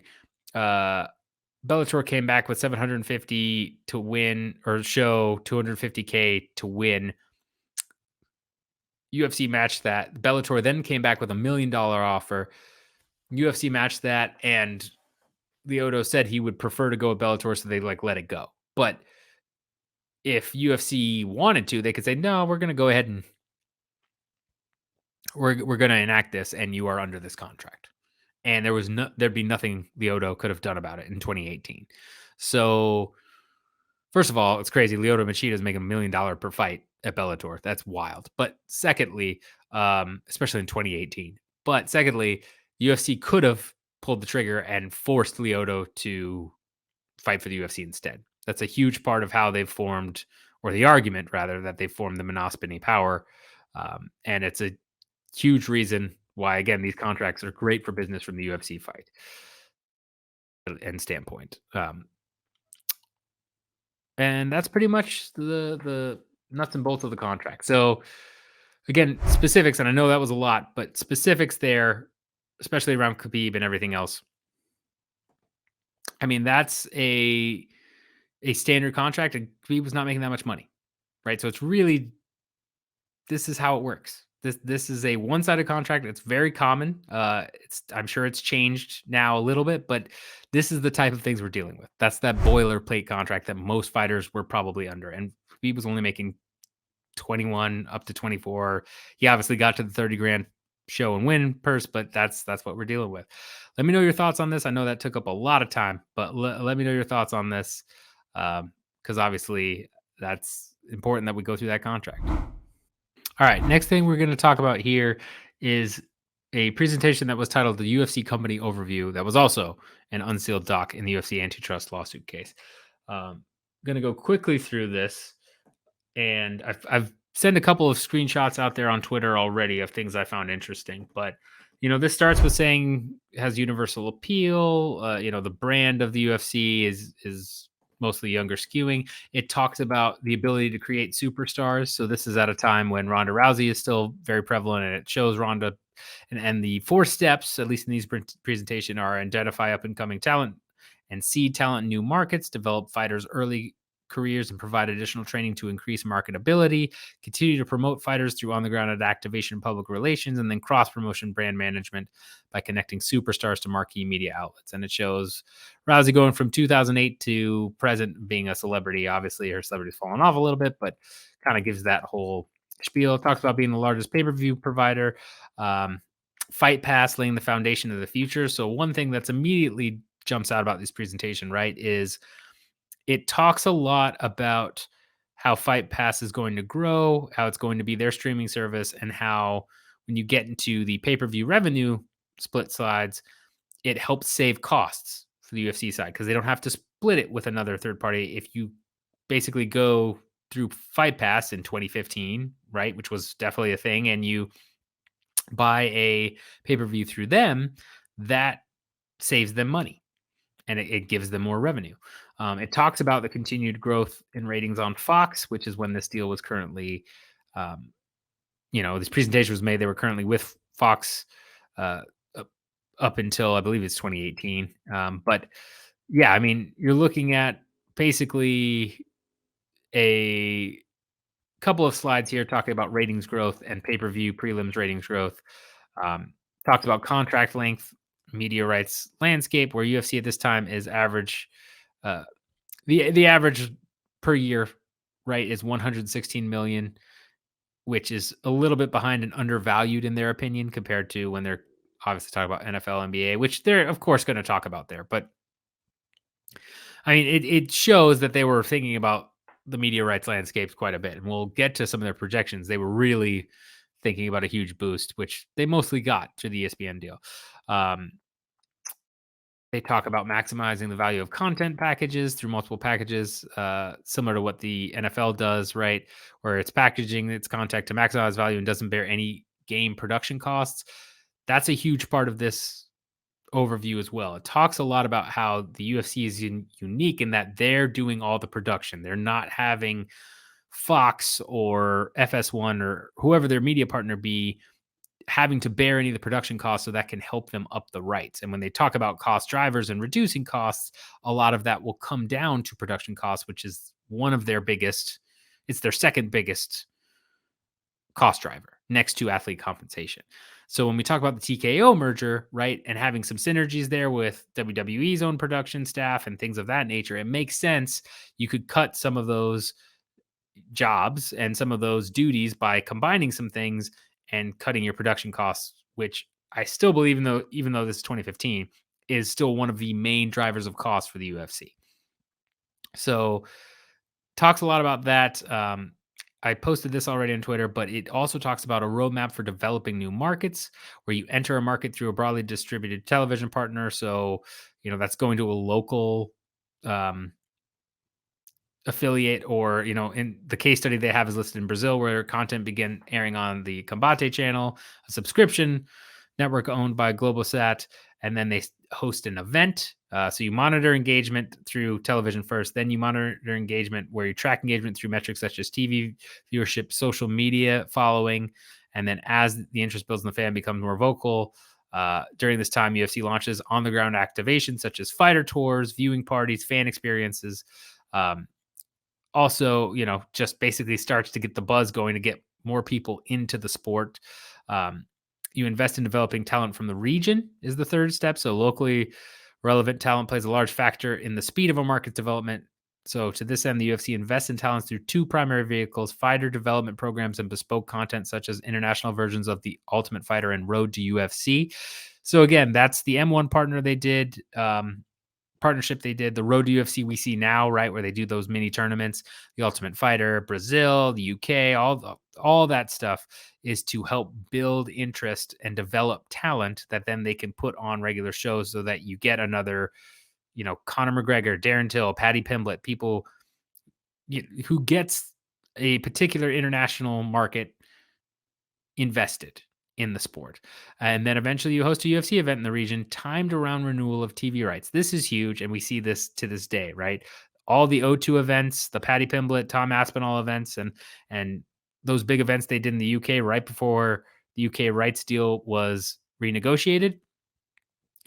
Bellator came back with 750 to win or show 250K to win. UFC matched that. Bellator then came back with $1 million offer. UFC matched that, and Lyoto said he would prefer to go with Bellator, so they like let it go. But if UFC wanted to, they could say, no, we're going to go ahead and we're going to enact this, and you are under this contract. And there'd be nothing Lyoto could have done about it in 2018. So first of all, it's crazy. Lyoto Machida is making $1 million per fight at Bellator. That's wild. But secondly, especially in 2018. But secondly, UFC could have pulled the trigger and forced Lyoto to fight for the UFC instead. That's a huge part of how they've formed, or the argument rather, that they formed the monopoly power. And it's a huge reason why, again, these contracts are great for business from the UFC fight and standpoint. And that's pretty much the nuts and bolts of the contract. So again, specifics, and I know that was a lot, but specifics there, especially around Khabib and everything else. I mean, that's a standard contract, and Khabib was not making that much money, right? So it's really, this is how it works. This is a one-sided contract. It's very common. I'm sure it's changed now a little bit, but this is the type of things we're dealing with. That's that boilerplate contract that most fighters were probably under. And Khabib was only making 21 up to 24. He obviously got to the 30 grand show and win purse, but that's what we're dealing with. Let me know your thoughts on this. I know that took up a lot of time, but let me know your thoughts on this, because obviously that's important that we go through that contract. All right, next thing we're going to talk about here is a presentation that was titled the UFC Company Overview that was also an unsealed doc in the UFC antitrust lawsuit case. Going to go quickly through this, and I've send a couple of screenshots out there on Twitter already of things I found interesting. But this starts with saying it has universal appeal. The brand of the UFC is mostly younger skewing. It talks about the ability to create superstars. So this is at a time when Ronda Rousey is still very prevalent, and it shows Ronda and the 4 steps, at least in these presentation, are identify up and coming talent and seed talent in new markets, develop fighters early careers and provide additional training to increase marketability, continue to promote fighters through on-the-ground activation and public relations, and then cross-promotion brand management by connecting superstars to marquee media outlets. And it shows Rousey going from 2008 to present being a celebrity. Obviously, her celebrity's fallen off a little bit, but kind of gives that whole spiel. It talks about being the largest pay-per-view provider, Fight Pass laying the foundation of the future. So one thing that's immediately jumps out about this presentation, right, is it talks a lot about how Fight Pass is going to grow, how it's going to be their streaming service, and how when you get into the pay-per-view revenue split slides, it helps save costs for the UFC side because they don't have to split it with another third party. If you basically go through Fight Pass in 2015, right, which was definitely a thing, and you buy a pay-per-view through them, that saves them money and it gives them more revenue. It talks about the continued growth in ratings on Fox, which is when this deal was currently, this presentation was made. They were currently with Fox uh, up until I believe it's 2018. But yeah, I mean, you're looking at basically a couple of slides here talking about ratings growth and pay-per-view prelims ratings growth. Talked about contract length, media rights landscape, where UFC at this time is average. The average per year, right, is 116 million, which is a little bit behind and undervalued in their opinion compared to when they're obviously talking about NFL, NBA, which they're of course going to talk about there. But I mean, it shows that they were thinking about the media rights landscapes quite a bit, and we'll get to some of their projections. They were really thinking about a huge boost, which they mostly got through the ESPN deal. Um, they talk about maximizing the value of content packages through multiple packages, similar to what the NFL does, right? Where it's packaging its content to maximize value and doesn't bear any game production costs. That's a huge part of this overview as well. It talks a lot about how the UFC is unique in that they're doing all the production. They're not having Fox or FS1 or whoever their media partner be having to bear any of the production costs, so that can help them up the rights. And when they talk about cost drivers and reducing costs, a lot of that will come down to production costs, which is one of their biggest, it's their second biggest cost driver next to athlete compensation. So when we talk about the TKO merger, right, and having some synergies there with WWE's own production staff and things of that nature, it makes sense. You could cut some of those jobs and some of those duties by combining some things and cutting your production costs, which I still believe, even though this is 2015, is still one of the main drivers of cost for the UFC. So talks a lot about that. I posted this already on Twitter, but it also talks about a roadmap for developing new markets where you enter a market through a broadly distributed television partner. So, that's going to a local um, affiliate, or in the case study they have is listed in Brazil, where content began airing on the Combate channel, a subscription network owned by Globosat, and then they host an event. So you monitor engagement through television first, then you monitor engagement where you track engagement through metrics such as TV viewership, social media following, and then as the interest builds and the fan becomes more vocal, during this time UFC launches on the ground activations such as fighter tours, viewing parties, fan experiences. Also, just basically starts to get the buzz going to get more people into the sport. You invest in developing talent from the region is the third step. So locally relevant talent plays a large factor in the speed of a market's development. So to this end, the UFC invests in talents through 2 primary vehicles: fighter development programs and bespoke content such as international versions of The Ultimate Fighter and Road to UFC. So again, that's the M1 partner they did. Partnership they did, the Road to UFC we see now, right, where they do those mini tournaments, the Ultimate Fighter, Brazil, the UK, all that stuff is to help build interest and develop talent that then they can put on regular shows, so that you get another, Conor McGregor, Darren Till, Paddy Pimblett, people who gets a particular international market invested in the sport. And then eventually you host a UFC event in the region timed around renewal of TV rights. This is huge. And we see this to this day, right? All the O2 events, the Paddy Pimblett, Tom Aspinall events, and those big events they did in the UK right before the UK rights deal was renegotiated.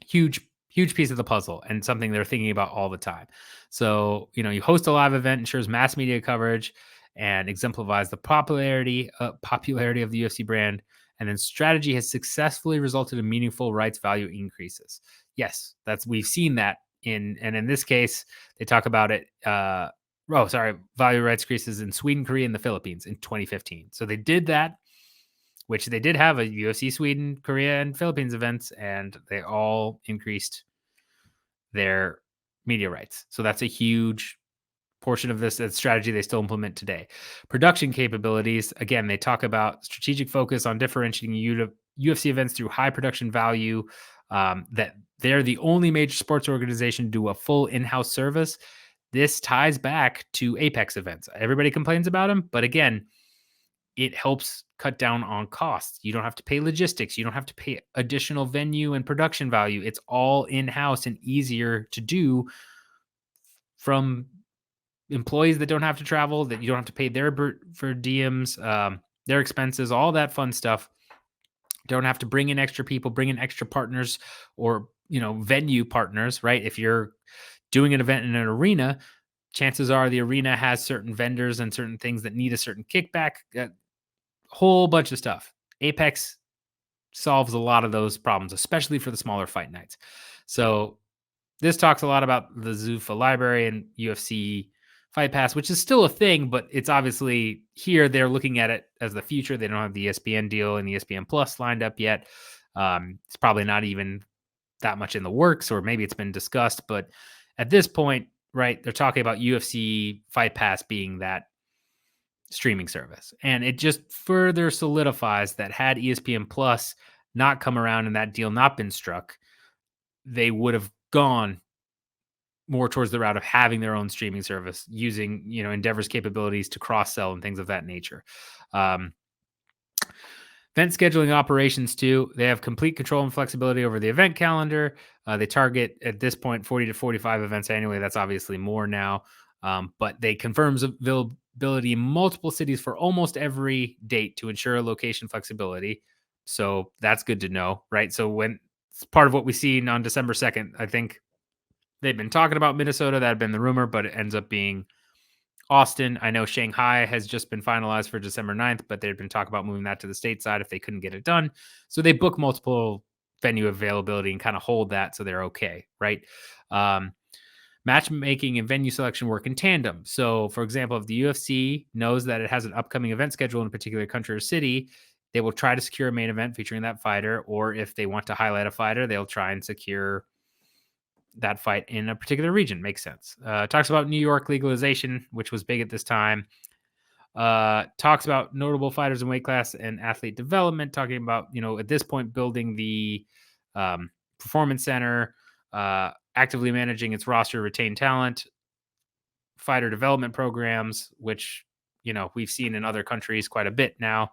Huge piece of the puzzle and something they're thinking about all the time. So, you host a live event, ensures mass media coverage, and exemplifies the popularity of the UFC brand. And then strategy has successfully resulted in meaningful rights value increases. Yes, we've seen that in this case, they talk about it. Value rights increases in Sweden, Korea, and the Philippines in 2015. So they did that, which they did have a UFC Sweden, Korea, and Philippines events, and they all increased their media rights. So that's a huge portion of this strategy they still implement today. Production capabilities, again, they talk about strategic focus on differentiating UFC events through high production value, that they're the only major sports organization to do a full in-house service. This ties back to Apex events. Everybody complains about them, but again, it helps cut down on costs. You don't have to pay logistics. You don't have to pay additional venue and production value. It's all in-house and easier to do from employees that don't have to travel, that you don't have to pay their for diems, their expenses, all that fun stuff. Don't have to bring in extra people, bring in extra partners or, venue partners, right? If you're doing an event in an arena, chances are the arena has certain vendors and certain things that need a certain kickback, whole bunch of stuff. Apex solves a lot of those problems, especially for the smaller fight nights. So this talks a lot about the Zuffa library and UFC Fight Pass, which is still a thing, but it's obviously here they're looking at it as the future. They don't have the ESPN deal and ESPN Plus lined up yet. It's probably not even that much in the works, or maybe it's been discussed. But at this point, right, they're talking about UFC Fight Pass being that streaming service. And it just further solidifies that had ESPN Plus not come around and that deal not been struck, they would have gone more towards the route of having their own streaming service using, Endeavor's capabilities to cross sell and things of that nature. Event scheduling operations too. They have complete control and flexibility over the event calendar. They target at this point 40 to 45 events annually. That's obviously more now. But they confirms availability in multiple cities for almost every date to ensure location flexibility. So that's good to know, right? So when it's part of what we seen on December 2nd, I think they've been talking about Minnesota. That had been the rumor, but it ends up being Austin. I know Shanghai has just been finalized for December 9th, but they'd been talking about moving that to the stateside if they couldn't get it done. So they book multiple venue availability and kind of hold that so they're okay, right? Matchmaking and venue selection work in tandem. So, for example, if the UFC knows that it has an upcoming event schedule in a particular country or city, they will try to secure a main event featuring that fighter. Or if they want to highlight a fighter, they'll try and secure that fight in a particular region. Makes sense. Talks about New York legalization, which was big at this time. Talks about notable fighters in weight class and athlete development, talking about, at this point, building the performance center, actively managing its roster of retained talent, fighter development programs, which, we've seen in other countries quite a bit now.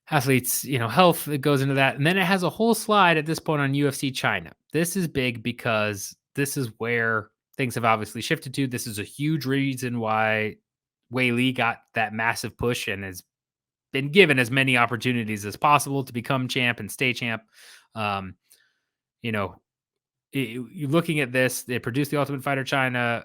Athletes, health that goes into that. And then it has a whole slide at this point on UFC China. This is big because this is where things have obviously shifted to. This is a huge reason why Wei Li got that massive push and has been given as many opportunities as possible to become champ and stay champ. You know, you're looking at this, they produced the Ultimate Fighter China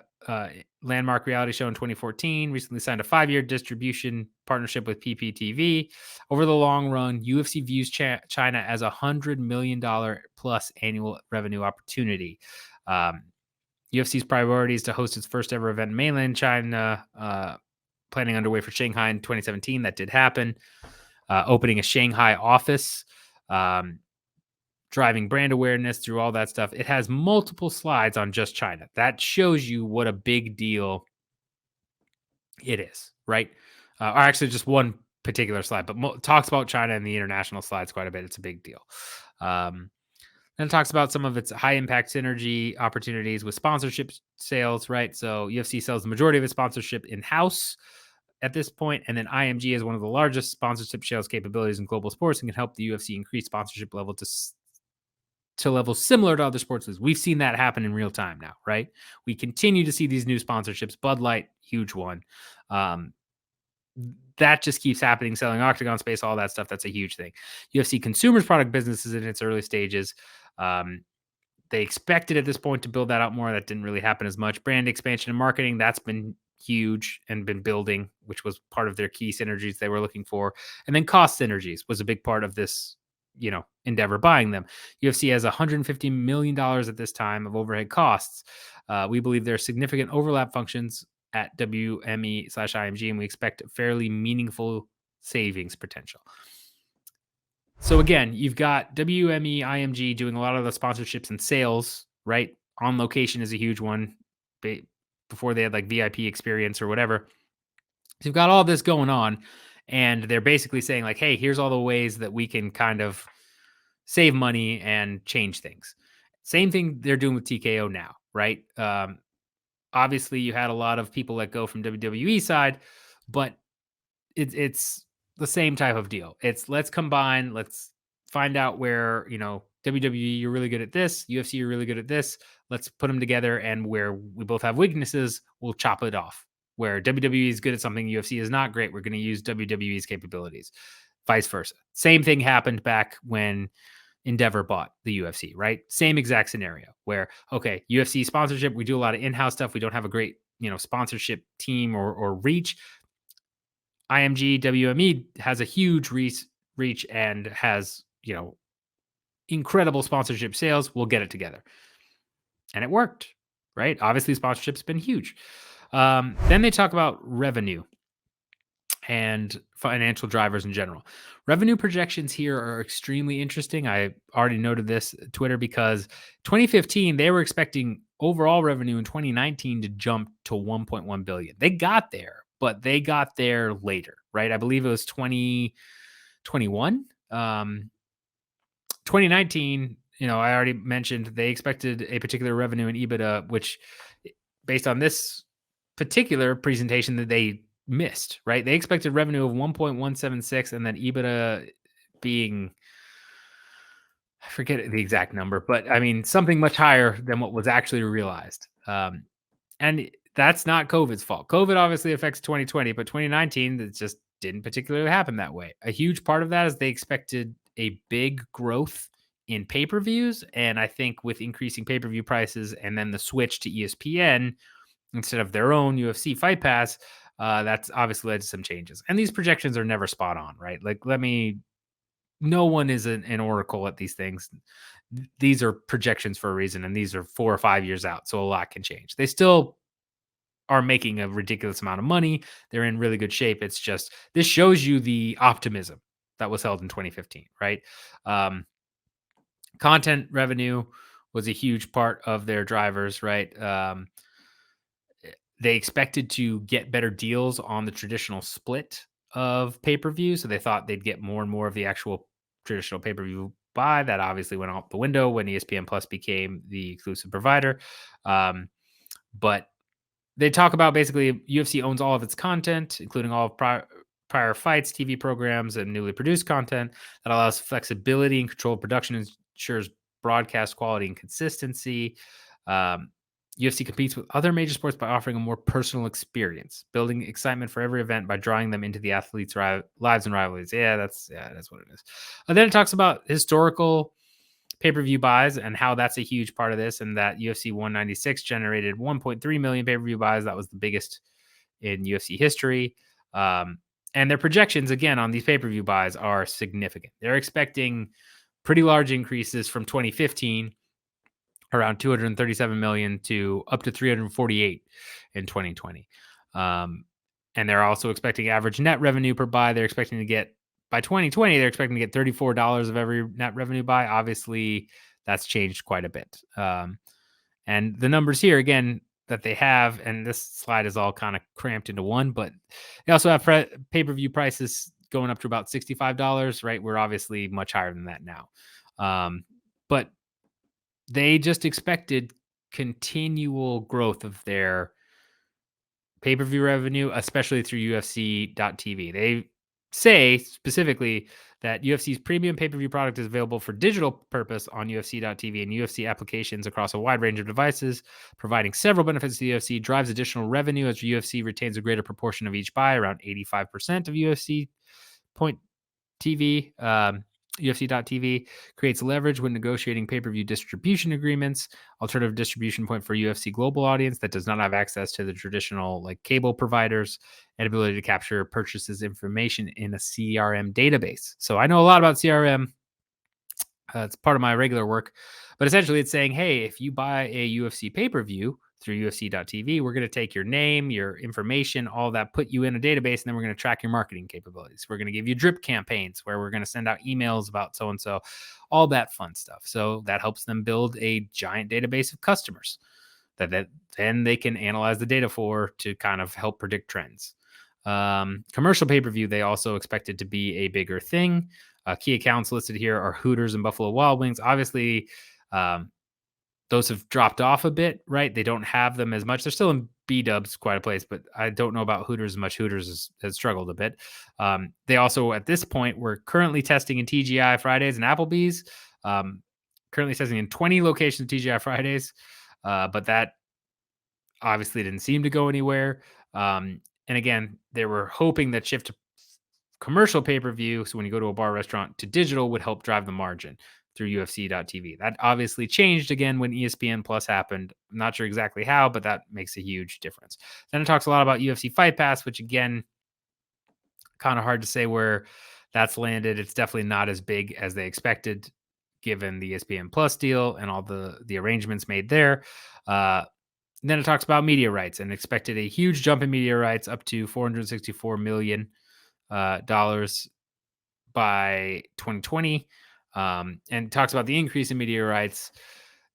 landmark reality show in 2014, recently signed a 5-year distribution partnership with PPTV. Over the long run, UFC views China as $100 million plus annual revenue opportunity. UFC's priority is to host its first ever event in mainland China, planning underway for Shanghai in 2017. That did happen. Opening a Shanghai office, driving brand awareness through all that stuff. It has multiple slides on just China. That shows you what a big deal it is, right? Or actually just one particular slide, but talks about China in the international slides quite a bit. It's a big deal. Then And it talks about some of its high impact synergy opportunities with sponsorship sales, right? So UFC sells the majority of its sponsorship in house at this point, and then IMG is one of the largest sponsorship sales capabilities in global sports and can help the UFC increase sponsorship level to levels similar to other sports leagues. We've seen that happen in real time now, right? We continue to see these new sponsorships. Budlight, huge one. Um, that just keeps happening, selling octagon space, all that stuff. That's a huge thing. UFC consumers product business is in its early stages. Um, they expected at this point to build that out more. That didn't really happen as much. Brand expansion and marketing, that's been huge and been building, which was part of their key synergies they were looking for. And then cost synergies was a big part of this, endeavor buying them. UFC has $150 million at this time of overhead costs. We believe there are significant overlap functions at WME/IMG, and we expect fairly meaningful savings potential. So again, you've got WME, IMG doing a lot of the sponsorships and sales, right? On Location is a huge one. Before they had like VIP experience or whatever. So you've got all this going on, and they're basically saying like, hey, here's all the ways that we can kind of save money and change things. Same thing they're doing with TKO now, right? Obviously, you had a lot of people let go from WWE side, but it's the same type of deal. It's let's combine, let's find out where, WWE, you're really good at this, UFC, you're really good at this. Let's put them together, and where we both have weaknesses, we'll chop it off. Where WWE is good at something, UFC is not great, we're going to use WWE's capabilities. Vice versa. Same thing happened back when Endeavor bought the UFC, right? Same exact scenario where, okay, UFC sponsorship, we do a lot of in-house stuff. We don't have a great, sponsorship team or reach. IMG WME has a huge reach and has, incredible sponsorship sales. We'll get it together. And it worked, right? Obviously, sponsorship's been huge. Then they talk about revenue and financial drivers in general. Revenue projections here are extremely interesting. I already noted this Twitter because 2015 they were expecting overall revenue in 2019 to jump to 1.1 billion. They got there, but they got there later, right? I believe it was 2021. 2019, I already mentioned they expected a particular revenue and EBITDA, which based on this particular presentation that they missed, right? They expected revenue of 1.176 and then EBITDA being, I forget the exact number, but I mean, something much higher than what was actually realized. And that's not COVID's fault. COVID obviously affects 2020, but 2019, it just didn't particularly happen that way. A huge part of that is they expected a big growth in pay-per-views. And I think with increasing pay-per-view prices and then the switch to ESPN instead of their own UFC Fight Pass, that's obviously led to some changes. And these projections are never spot on, right? Like, no one is an oracle at these things. These are projections for a reason, and these are 4 or 5 years out. So a lot can change. They still are making a ridiculous amount of money. They're in really good shape. It's just, this shows you the optimism that was held in 2015, right? Content revenue was a huge part of their drivers, right? They expected to get better deals on the traditional split of pay-per-view. So they thought they'd get more and more of the actual traditional pay-per-view buy. That obviously went out the window when ESPN Plus became the exclusive provider. But they talk about basically UFC owns all of its content, including all of prior fights, TV programs, and newly produced content that allows flexibility and control of production and ensures broadcast quality and consistency. UFC competes with other major sports by offering a more personal experience, building excitement for every event by drawing them into the athletes' lives and rivalries. That's what it is. And then it talks about historical pay-per-view buys and how that's a huge part of this, and that UFC 196 generated 1.3 million pay-per-view buys. That was the biggest in UFC history. And their projections, again, on these pay-per-view buys are significant. They're expecting pretty large increases from 2015, around 237 million to up to 348 in 2020. And they're also expecting average net revenue per buy. They're expecting to get, by 2020, they're expecting to get $34 of every net revenue buy. Obviously, that's changed quite a bit. And the numbers here, again, that they have, and this slide is all kind of cramped into one, but they also have pay-per-view prices going up to about $65, right? We're obviously much higher than that now. But they just expected continual growth of their pay-per-view revenue, especially through UFC.tv. They say specifically that UFC's premium pay-per-view product is available for digital purpose on UFC.tv and UFC applications across a wide range of devices, providing several benefits to the UFC, drives additional revenue as UFC retains a greater proportion of each buy, around 85% of UFC point TV, UFC.tv, creates leverage when negotiating pay-per-view distribution agreements, alternative distribution point for UFC global audience that does not have access to the traditional like cable providers, and ability to capture purchases information in a CRM database. So I know a lot about CRM. It's part of my regular work. But essentially, it's saying, hey, if you buy a UFC pay per view through UFC.tv, we're going to take your name, your information, all that, put you in a database, and then we're going to track your marketing capabilities. We're going to give you drip campaigns where we're going to send out emails about so and so, all that fun stuff. So that helps them build a giant database of customers that then they can analyze the data for to kind of help predict trends. Commercial pay-per-view, they also expected to be a bigger thing. Key accounts listed here are Hooters and Buffalo Wild Wings. Obviously, those have dropped off a bit, right? They don't have them as much. They're still in B-dubs quite a place, but I don't know about Hooters as much. Hooters has struggled a bit. They also, at this point, we're currently testing in TGI Fridays and Applebee's. Currently testing in 20 locations of TGI Fridays, but that obviously didn't seem to go anywhere. And again, they were hoping that shift to commercial pay-per-view, so when you go to a bar restaurant, to digital would help drive the margin through UFC.tv. That obviously changed again when ESPN Plus happened. I'm not sure exactly how, but that makes a huge difference. Then it talks a lot about UFC Fight Pass, which again, kind of hard to say where that's landed. It's definitely not as big as they expected, given the ESPN Plus deal and all the arrangements made there. Then it talks about media rights and expected a huge jump in media rights up to $464 million by 2020, and talks about the increase in media rights.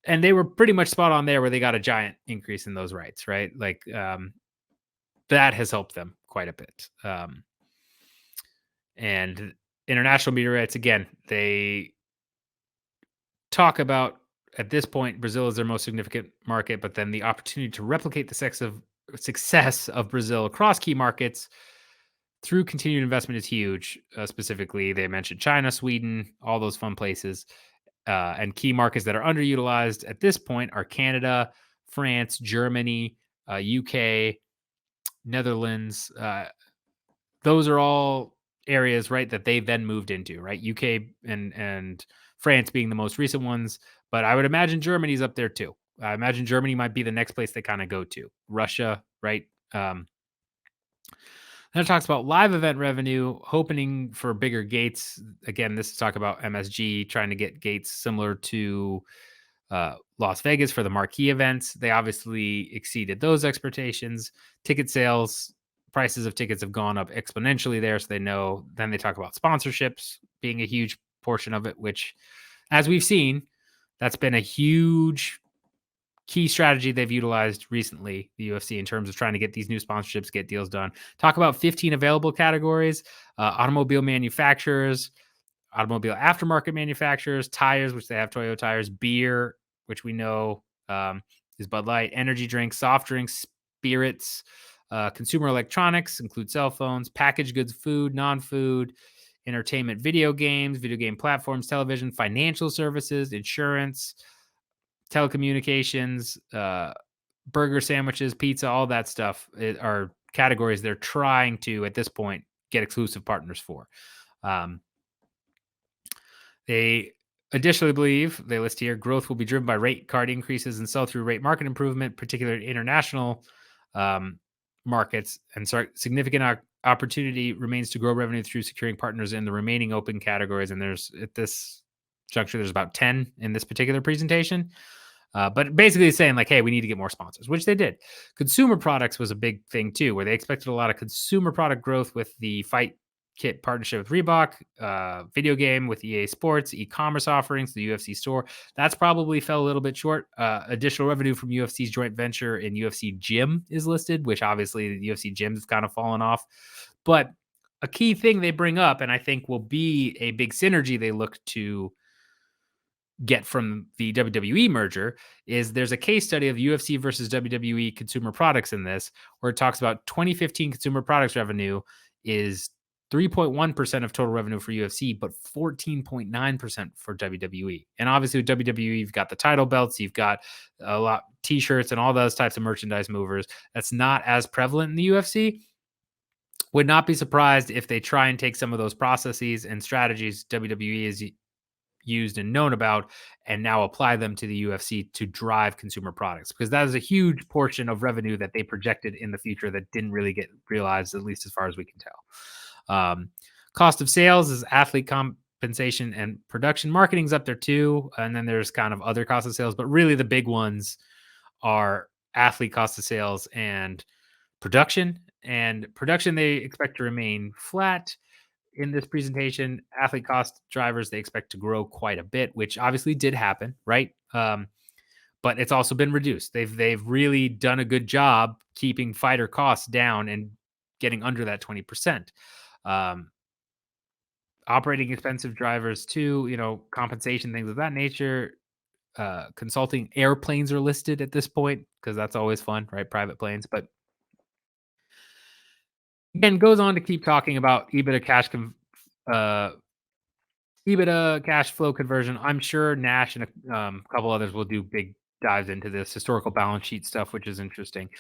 And they were pretty much spot on there where they got a giant increase in those rights, right? Like that has helped them quite a bit. And international media rights, again, they talk about at this point, Brazil is their most significant market, but then the opportunity to replicate the success of Brazil across key markets through continued investment is huge. Specifically, they mentioned China, Sweden, all those fun places. And key markets that are underutilized at this point are Canada, France, Germany, UK, Netherlands. Those are all areas, right, that they then moved into, right? UK and France being the most recent ones, but I would imagine Germany's up there too. I imagine Germany might be the next place they kind of go to. Russia, right? Then it talks about live event revenue, hoping for bigger gates. Again, this is talk about MSG trying to get gates similar to Las Vegas for the marquee events. They obviously exceeded those expectations. Ticket sales, prices of tickets have gone up exponentially there, so they know. Then they talk about sponsorships being a huge portion of it, which, as we've seen, that's been a huge key strategy they've utilized recently, the UFC, in terms of trying to get these new sponsorships, get deals done. Talk about 15 available categories: automobile manufacturers, automobile aftermarket manufacturers, tires, which they have Toyo tires, beer, which we know is Budlight, energy drinks, soft drinks, spirits, consumer electronics, include cell phones, packaged goods, food, non-food, entertainment, video games, video game platforms, television, financial services, insurance, telecommunications, burger sandwiches, pizza, all that stuff are categories they're trying to, at this point, get exclusive partners for. They additionally believe, they list here, growth will be driven by rate card increases and sell-through rate market improvement, particularly in international markets, and significant opportunity remains to grow revenue through securing partners in the remaining open categories. And there's, at this juncture, there's about 10 in this particular presentation. But basically saying like, hey, we need to get more sponsors, which they did. Consumer products was a big thing too, where they expected a lot of consumer product growth with the Fight Kit partnership with Reebok, video game with EA Sports, e-commerce offerings, the UFC store. That's probably fell a little bit short. Additional revenue from UFC's joint venture in UFC Gym is listed, which obviously the UFC Gym has kind of fallen off. But a key thing they bring up, and I think will be a big synergy they look to get from the WWE merger is there's a case study of UFC versus WWE consumer products in this, where it talks about 2015 consumer products revenue is 3.1% of total revenue for UFC, but 14.9% for WWE. And obviously, with WWE, you've got the title belts, you've got a lot t-shirts and all those types of merchandise movers. That's not as prevalent in the UFC. Would not be surprised if they try and take some of those processes and strategies WWE is used and known about and now apply them to the UFC to drive consumer products, because that is a huge portion of revenue that they projected in the future that didn't really get realized, at least as far as we can tell. Cost of sales is athlete compensation and production. Marketing's up there too, and then there's kind of other cost of sales, but really the big ones are athlete cost of sales and production. And production they expect to remain flat in this presentation. Athlete cost drivers they expect to grow quite a bit, which obviously did happen, right? But it's also been reduced. They've really done a good job keeping fighter costs down and getting under that 20%. Um, Operating expensive drivers too, compensation, things of that nature. Consulting airplanes are listed at this point because that's always fun, right? Private planes, but again, goes on to keep talking about uh, EBITDA cash flow conversion. I'm sure Nash and a couple others will do big dives into this historical balance sheet stuff, which is interesting.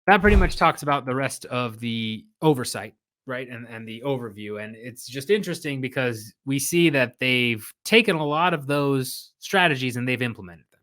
That pretty much talks about the rest of the oversight, right? And the overview. And it's just interesting because we see that they've taken a lot of those strategies and they've implemented them.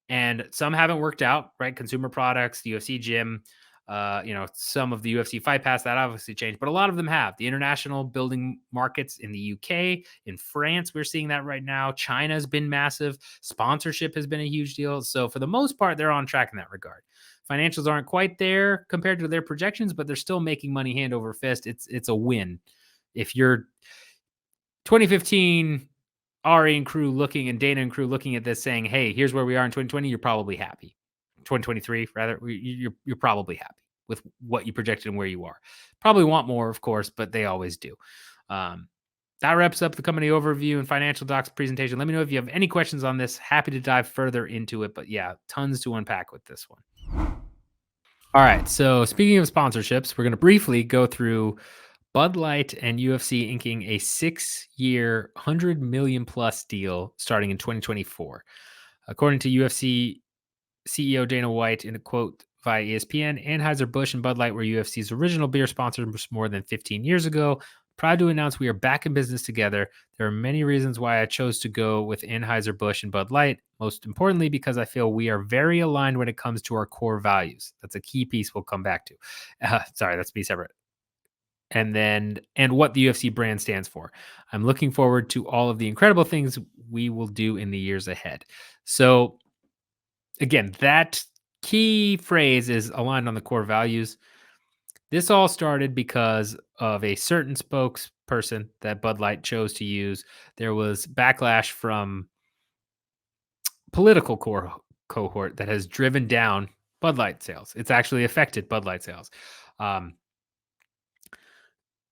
And some haven't worked out, right? Consumer products, the UFC gym, some of the UFC Fight Pass that obviously changed, but a lot of them have. The international building markets in the UK, in France, we're seeing that right now. China's been massive. Sponsorship has been a huge deal. So for the most part, they're on track in that regard. Financials aren't quite there compared to their projections, but they're still making money hand over fist. It's a win. If you're 2015 Ari and crew looking and Dana and crew looking at this saying, hey, here's where we are in 2020, you're probably happy. 2023, rather, you're probably happy with what you projected and where you are. Probably want more, of course, but they always do. That wraps up the company overview and financial docs presentation. Let me know if you have any questions on this. Happy to dive further into it, but yeah, tons to unpack with this one. All right. So speaking of sponsorships, we're going to briefly go through Bud Light and UFC inking a 6-year, 100 million plus deal starting in 2024. According to UFC CEO Dana White in a quote via ESPN, Anheuser-Busch and Bud Light were UFC's original beer sponsors more than 15 years ago. Proud to announce we are back in business together. There are many reasons why I chose to go with Anheuser-Busch and Bud Light. Most importantly, because I feel we are very aligned when it comes to our core values. That's a key piece we'll come back to. Sorry, that's be separate. And what the UFC brand stands for. I'm looking forward to all of the incredible things we will do in the years ahead. So again, that key phrase is aligned on the core values. This all started because of a certain spokesperson that Bud Light chose to use. There was backlash from political cohort that has driven down Bud Light sales. It's actually affected Bud Light sales.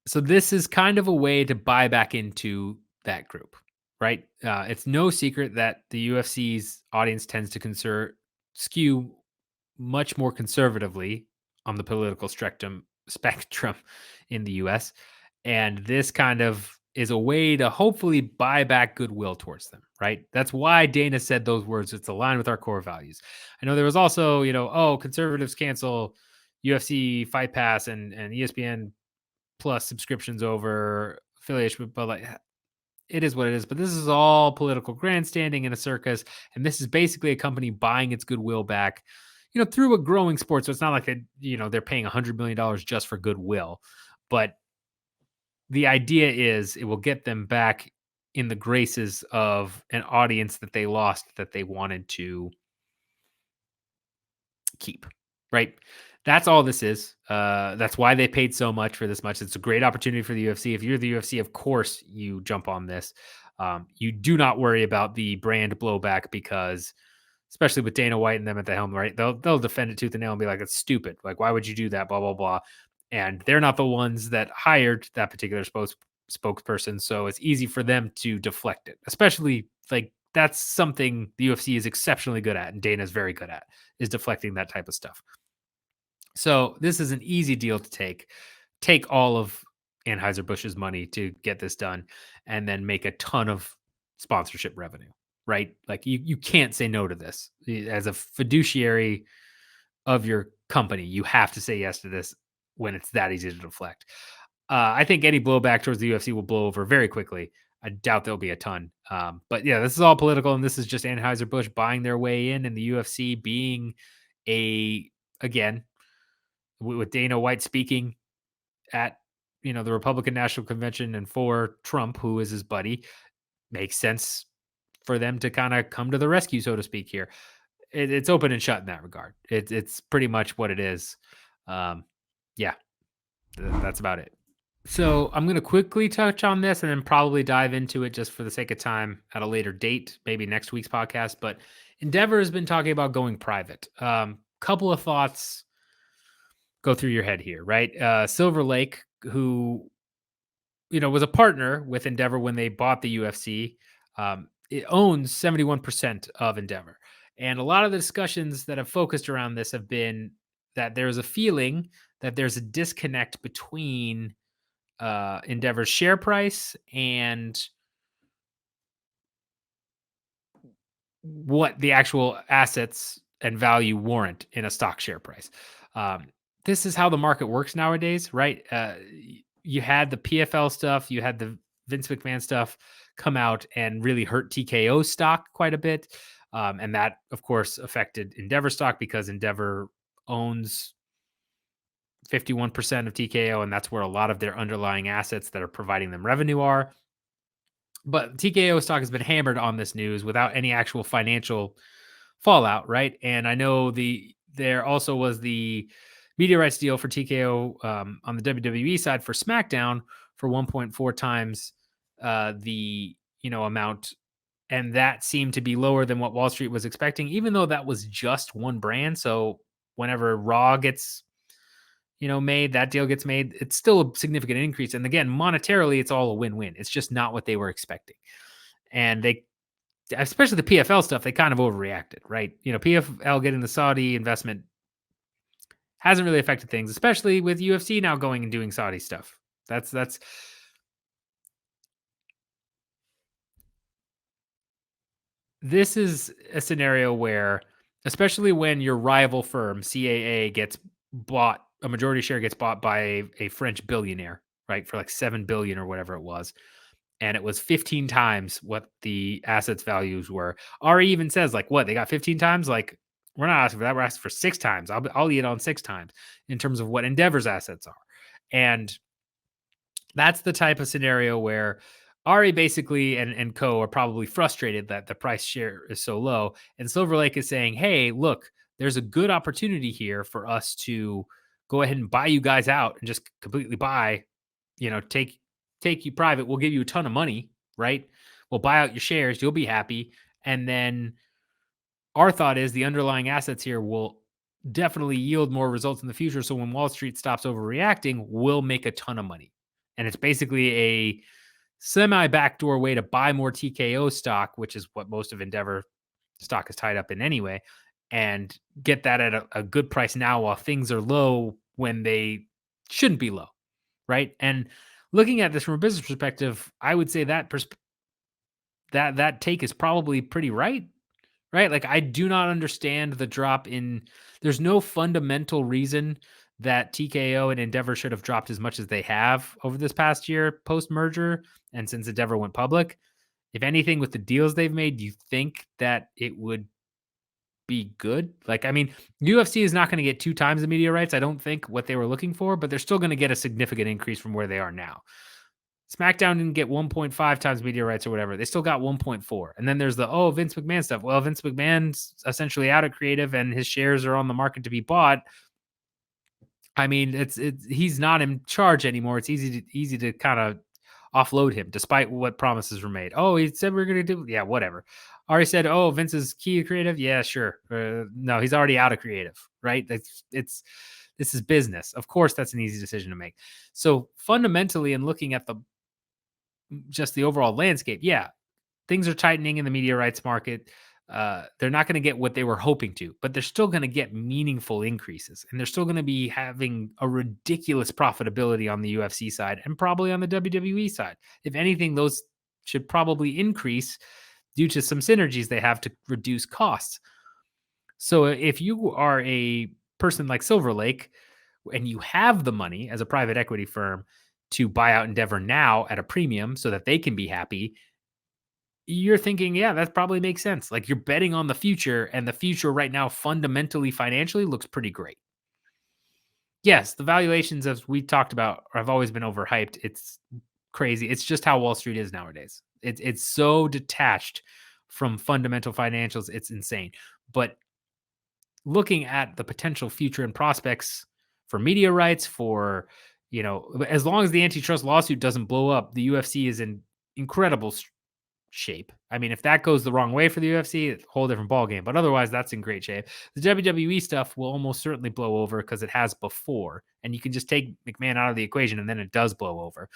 So this is kind of a way to buy back into that group, right? It's no secret that the UFC's audience tends to skew much more conservatively on the political spectrum in the US. And this kind of is a way to hopefully buy back goodwill towards them, right? That's why Dana said those words. It's aligned with our core values. I know there was also, conservatives cancel UFC Fight Pass and ESPN plus subscriptions over affiliation with Bud Light. It is what it is, but this is all political grandstanding and a circus. And this is basically a company buying its goodwill back, through a growing sport. So it's not like they're paying $100 million just for goodwill, but the idea is it will get them back in the graces of an audience that they lost that they wanted to keep, right? That's all this is. That's why they paid so much for this much. It's a great opportunity for the UFC. If you're the UFC, of course you jump on this. You do not worry about the brand blowback because, especially with Dana White and them at the helm, right? They'll defend it tooth and nail and be like, it's stupid. Like, why would you do that? Blah, blah, blah. And they're not the ones that hired that particular spokesperson. So it's easy for them to deflect it, especially like that's something the UFC is exceptionally good at, and Dana's very good at, is deflecting that type of stuff. So this is an easy deal to take. Take all of Anheuser-Busch's money to get this done, and then make a ton of sponsorship revenue, right? Like you can't say no to this. As a fiduciary of your company, you have to say yes to this when it's that easy to deflect. I think any blowback towards the UFC will blow over very quickly. I doubt there'll be a ton. But yeah, this is all political, and this is just Anheuser-Busch buying their way in the UFC being a, again, with Dana White speaking at, the Republican National Convention and for Trump, who is his buddy, makes sense for them to kind of come to the rescue, so to speak. Here, it's open and shut in that regard. It's pretty much what it is. Um, yeah, that's about it. So I'm going to quickly touch on this and then probably dive into it just for the sake of time at a later date, maybe next week's podcast. But Endeavor has been talking about going private. Couple of thoughts go through your head here, right? Silver Lake, who was a partner with Endeavor when they bought the UFC, it owns 71% of Endeavor, and a lot of the discussions that have focused around this have been that there's a feeling that there's a disconnect between Endeavor's share price and what the actual assets and value warrant in a stock share price. Um, this is how the market works nowadays, right? You had the PFL stuff, you had the Vince McMahon stuff come out and really hurt TKO stock quite a bit. And that, of course, affected Endeavor stock because Endeavor owns 51% of TKO, and that's where a lot of their underlying assets that are providing them revenue are. But TKO stock has been hammered on this news without any actual financial fallout, right? And I know there also was the media rights deal for TKO on the WWE side for SmackDown for 1.4 times the amount, and that seemed to be lower than what Wall Street was expecting, even though that was just one brand. So whenever Raw gets made, that deal gets made, it's still a significant increase. And again, monetarily, it's all a win-win. It's just not what they were expecting. And they, especially the PFL stuff, they kind of overreacted, right? PFL getting the Saudi investment hasn't really affected things, especially with UFC now going and doing Saudi stuff. That's this is a scenario where, especially when your rival firm CAA gets bought, a majority share gets bought by a French billionaire, right, for like 7 billion or whatever it was, and it was 15 times what the assets values were. Ari even says, like, what, they got 15 times? Like, we're not asking for that. We're asking for 6 times. I'll eat on 6 times in terms of what Endeavor's assets are. And that's the type of scenario where Ari basically and co are probably frustrated that the price share is so low. And Silver Lake is saying, hey, look, there's a good opportunity here for us to go ahead and buy you guys out and just completely buy, take you private. We'll give you a ton of money, right? We'll buy out your shares. You'll be happy. And then our thought is the underlying assets here will definitely yield more results in the future. So when Wall Street stops overreacting, we'll make a ton of money. And it's basically a semi backdoor way to buy more TKO stock, which is what most of Endeavor stock is tied up in anyway, and get that at a good price now while things are low when they shouldn't be low, right? And looking at this from a business perspective, I would say that that take is probably pretty right. Right? Like, I do not understand the drop in, there's no fundamental reason that TKO and Endeavor should have dropped as much as they have over this past year post-merger and since Endeavor went public. If anything, with the deals they've made, do you think that it would be good? Like, I mean, UFC is not going to get 2 times the media rights, I don't think, what they were looking for, but they're still going to get a significant increase from where they are now. SmackDown didn't get 1.5 times media rights or whatever. They still got 1.4. And then there's the, Vince McMahon stuff. Well, Vince McMahon's essentially out of creative and his shares are on the market to be bought. I mean, it's he's not in charge anymore. It's easy to kind of offload him despite what promises were made. Oh, he said we're going to do, yeah, whatever. Already said, Vince is key creative. Yeah, sure. No, he's already out of creative, right? This is business. Of course, that's an easy decision to make. So fundamentally, in looking at just the overall landscape, yeah, things are tightening in the media rights market. They're not going to get what they were hoping to, but they're still going to get meaningful increases, and they're still going to be having a ridiculous profitability on the UFC side and probably on the WWE side. If anything, those should probably increase due to some synergies they have to reduce costs. So if you are a person like Silver Lake and you have the money as a private equity firm to buy out Endeavor now at a premium so that they can be happy, you're thinking, yeah, that probably makes sense. Like you're betting on the future, and the future right now, fundamentally, financially, looks pretty great. Yes, the valuations, as we talked about, have always been overhyped. It's crazy. It's just how Wall Street is nowadays. It's so detached from fundamental financials. It's insane. But looking at the potential future and prospects for media rights, for as long as the antitrust lawsuit doesn't blow up, the UFC is in incredible shape. I mean, if that goes the wrong way for the UFC, it's a whole different ballgame. But otherwise, that's in great shape. The WWE stuff will almost certainly blow over because it has before, and you can just take McMahon out of the equation, and then it does blow over.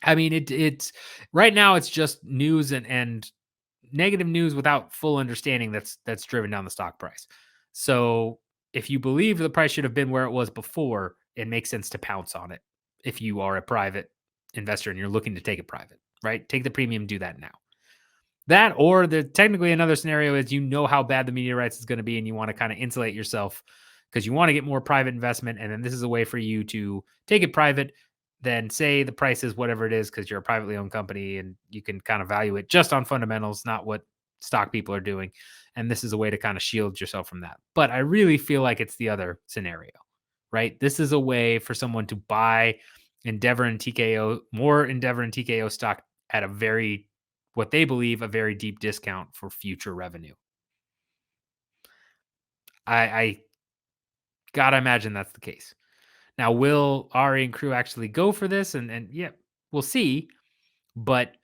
I mean, it's right now it's just news and negative news without full understanding that's driven down the stock price. So if you believe the price should have been where it was before, it makes sense to pounce on it. If you are a private investor and you're looking to take it private, right? Take the premium, do that now. That, or the technically another scenario is how bad the media rights is going to be, and you want to kind of insulate yourself because you want to get more private investment, and then this is a way for you to take it private. Then say the price is whatever it is because you're a privately owned company, and you can kind of value it just on fundamentals, not what stock people are doing. And this is a way to kind of shield yourself from that. But I really feel like it's the other scenario, right? This is a way for someone to buy Endeavor and TKO, more Endeavor and TKO stock at what they believe, a very deep discount for future revenue. I gotta imagine that's the case. Now, will Ari and crew actually go for this? And yeah, we'll see. But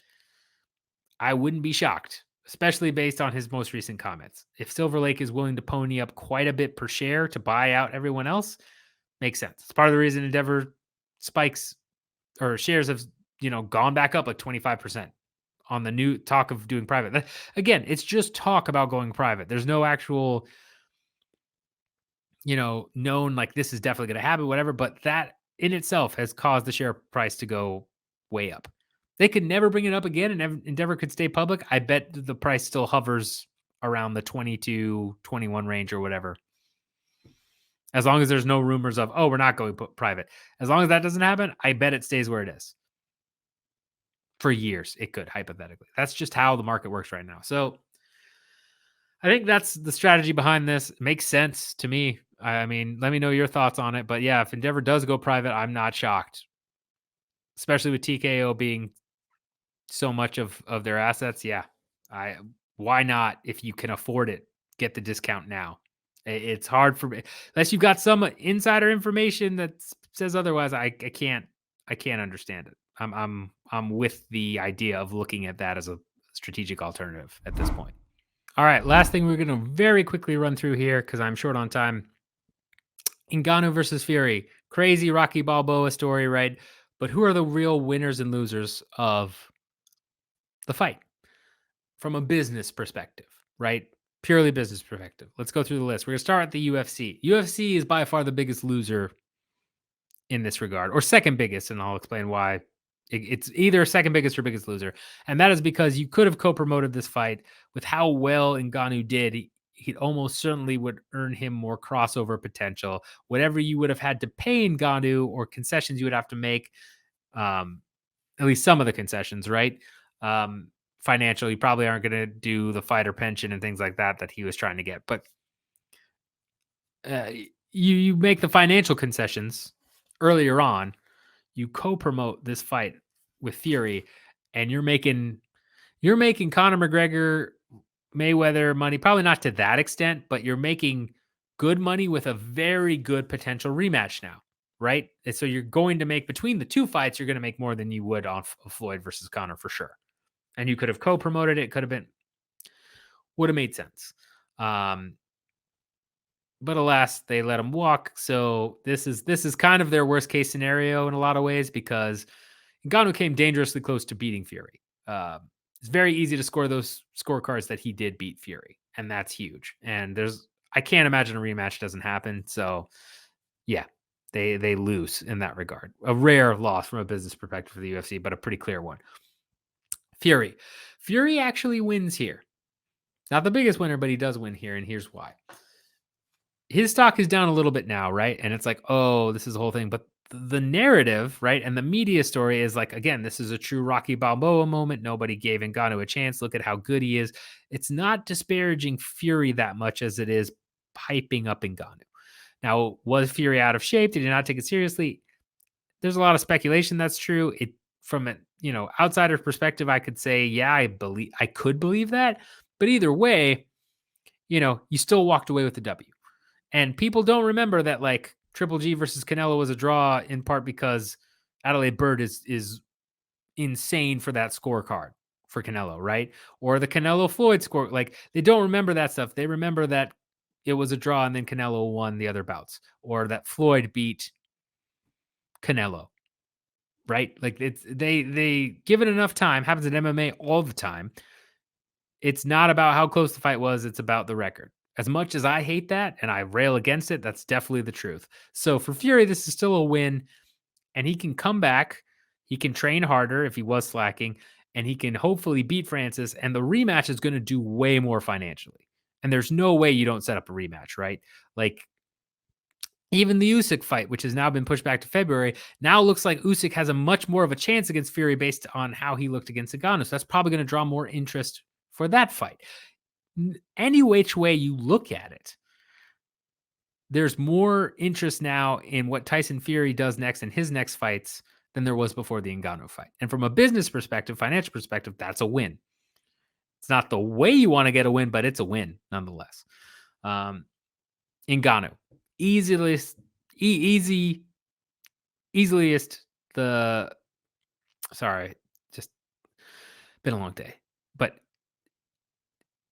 I wouldn't be shocked, especially based on his most recent comments. If Silver Lake is willing to pony up quite a bit per share to buy out everyone else, makes sense. It's part of the reason Endeavor spikes or shares have gone back up like 25% on the new talk of doing private. Again, it's just talk about going private. There's no actual known like this is definitely going to happen, whatever. But that in itself has caused the share price to go way up. They could never bring it up again, and Endeavor could stay public. I bet the price still hovers around the 22, 21 range or whatever. As long as there's no rumors of, oh, we're not going private. As long as that doesn't happen, I bet it stays where it is. For years, it could, hypothetically. That's just how the market works right now. So I think that's the strategy behind this. It makes sense to me. I mean, let me know your thoughts on it. But yeah, if Endeavor does go private, I'm not shocked, especially with TKO being so much of their assets. Yeah, why not, if you can afford it, get the discount now? It's hard for me unless you've got some insider information that says otherwise. I can't understand it. I'm with the idea of looking at that as a strategic alternative at this point. All right, last thing we're going to very quickly run through here because I'm short on time. Ngannou versus Fury. Crazy Rocky Balboa story, right? But who are the real winners and losers of the fight from a business perspective, right? Purely business perspective. Let's go through the list. We're going to start at the UFC. UFC is by far the biggest loser in this regard, or second biggest, and I'll explain why. It's either second biggest or biggest loser. And that is because you could have co-promoted this fight. With how well Ngannou did, he almost certainly would earn him more crossover potential. Whatever you would have had to pay Ngannou or concessions you would have to make, at least some of the concessions, right? Financial, you probably aren't going to do the fighter pension and things like that he was trying to get. But you make the financial concessions earlier on. You co-promote this fight with Fury, and you're making Conor McGregor, Mayweather money, probably not to that extent, but you're making good money with a very good potential rematch now, right? And so you're going to make, between the two fights, you're going to make more than you would on Floyd versus Conor for sure. And you could have co-promoted it, would have made sense. But alas, they let him walk. So this is kind of their worst case scenario in a lot of ways, because Ngannou came dangerously close to beating Fury. It's very easy to score those scorecards that he did beat Fury, and that's huge. And I can't imagine a rematch doesn't happen. So yeah, they lose in that regard. A rare loss from a business perspective for the UFC, but a pretty clear one. Fury actually wins here. Not the biggest winner, but he does win here, and here's why. His stock is down a little bit now, right? And it's like, oh, this is the whole thing. But the narrative, right, and the media story is like, again, this is a true Rocky Balboa moment. Nobody gave Ngannou a chance. Look at how good he is. It's not disparaging Fury that much as it is hyping up Ngannou. Now, was Fury out of shape? Did he not take it seriously? There's a lot of speculation that's true. It from an outsider perspective, I could say, yeah, I could believe that. But either way, you still walked away with the W. And people don't remember that like Triple G versus Canelo was a draw in part because Adelaide Bird is insane for that scorecard for Canelo, right? Or the Canelo Floyd score. Like they don't remember that stuff. They remember that it was a draw and then Canelo won the other bouts, or that Floyd beat Canelo, right? Like they give it enough time. Happens in MMA all the time. It's not about how close the fight was. It's about the record. As much as I hate that and I rail against it, that's definitely the truth. So for Fury, this is still a win, and he can come back. He can train harder if he was slacking, and he can hopefully beat Francis. And the rematch is going to do way more financially. And there's no way you don't set up a rematch, right? Like even the Usyk fight, which has now been pushed back to February, now looks like Usyk has a much more of a chance against Fury based on how he looked against Ngannou. So that's probably going to draw more interest for that fight. Any which way you look at it, there's more interest now in what Tyson Fury does next in his next fights than there was before the Ngannou fight. And from a business perspective, financial perspective, that's a win. It's not the way you want to get a win, but it's a win nonetheless. Ngannou, easiest just been a long day, but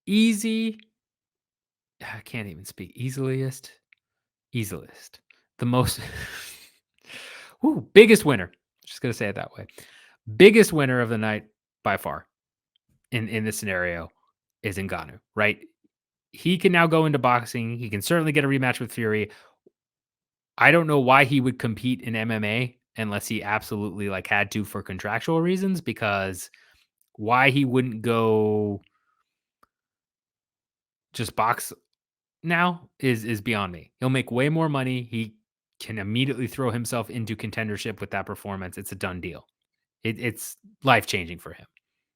easy. I can't even speak. Easiest. The most biggest winner. Just gonna say it that way. Biggest winner of the night by far in this scenario is Ngannou, right? He can now go into boxing. He can certainly get a rematch with Fury. I don't know why he would compete in MMA unless he absolutely like had to for contractual reasons, because why he wouldn't go just box now is beyond me. He'll make way more money. He can immediately throw himself into contendership with that performance. It's a done deal. It's life-changing for him.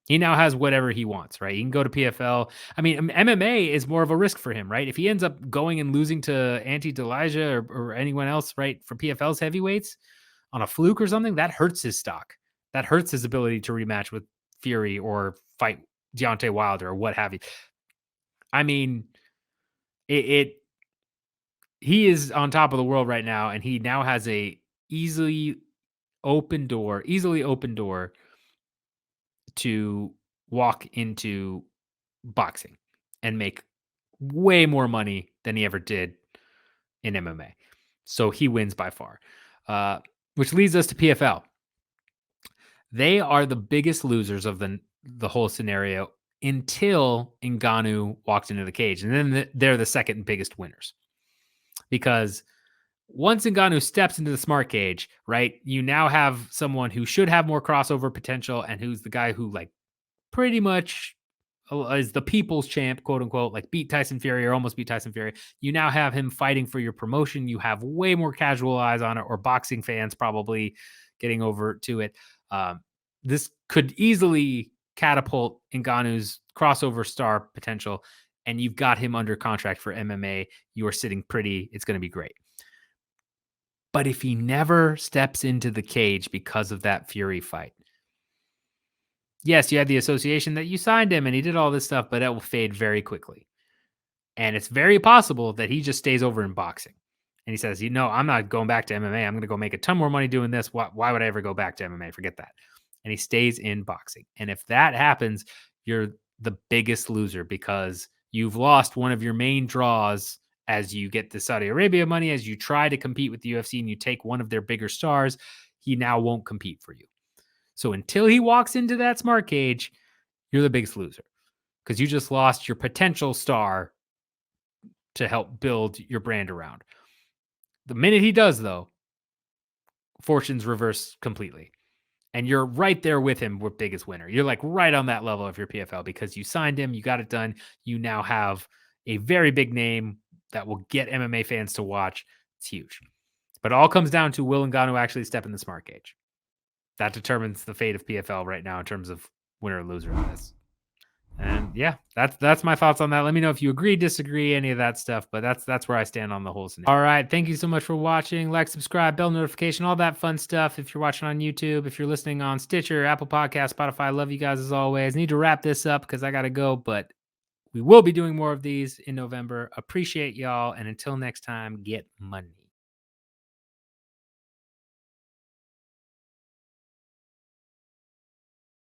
He now has whatever he wants, right? He can go to PFL. I mean, MMA is more of a risk for him, right? If he ends up going and losing to Ante Delija or anyone else, right, for PFL's heavyweights on a fluke or something, that hurts his stock. That hurts his ability to rematch with Fury or fight Deontay Wilder or what have you. I mean, he is on top of the world right now, and he now has a easily open door to walk into boxing and make way more money than he ever did in MMA. So he wins by far, which leads us to PFL. They are the biggest losers of the whole scenario until Ngannou walked into the cage. And then they're the second biggest winners. Because once Ngannou steps into the smart cage, right, you now have someone who should have more crossover potential and who's the guy who like pretty much is the people's champ, quote unquote, like beat Tyson Fury or almost beat Tyson Fury. You now have him fighting for your promotion. You have way more casual eyes on it, or boxing fans probably getting over to it. This could easily catapult Ngannou's crossover star potential, and you've got him under contract for MMA. You are sitting pretty. It's going to be great. But if he never steps into the cage because of that Fury fight, yes, you had the association that you signed him and he did all this stuff, but it will fade very quickly. And it's very possible that he just stays over in boxing. And he says, I'm not going back to MMA. I'm going to go make a ton more money doing this. Why would I ever go back to MMA? Forget that. And he stays in boxing. And if that happens, you're the biggest loser because you've lost one of your main draws as you get the Saudi Arabia money, as you try to compete with the UFC and you take one of their bigger stars. He now won't compete for you. So until he walks into that smart cage, you're the biggest loser because you just lost your potential star to help build your brand around. The minute he does, though, fortunes reverse completely. And you're right there with him with biggest winner. You're like right on that level of your PFL because you signed him, you got it done. You now have a very big name that will get MMA fans to watch. It's huge. But it all comes down to will Ngannou actually step in the smart gauge. That determines the fate of PFL right now in terms of winner or loser in this. And yeah, that's my thoughts on that. Let me know if you agree, disagree, any of that stuff. But that's where I stand on the whole scenario. All right. Thank you so much for watching. Like, subscribe, bell notification, all that fun stuff. If you're watching on YouTube, if you're listening on Stitcher, Apple Podcast, Spotify, I love you guys as always. Need to wrap this up because I gotta go, but we will be doing more of these in November. Appreciate y'all. And until next time, get money.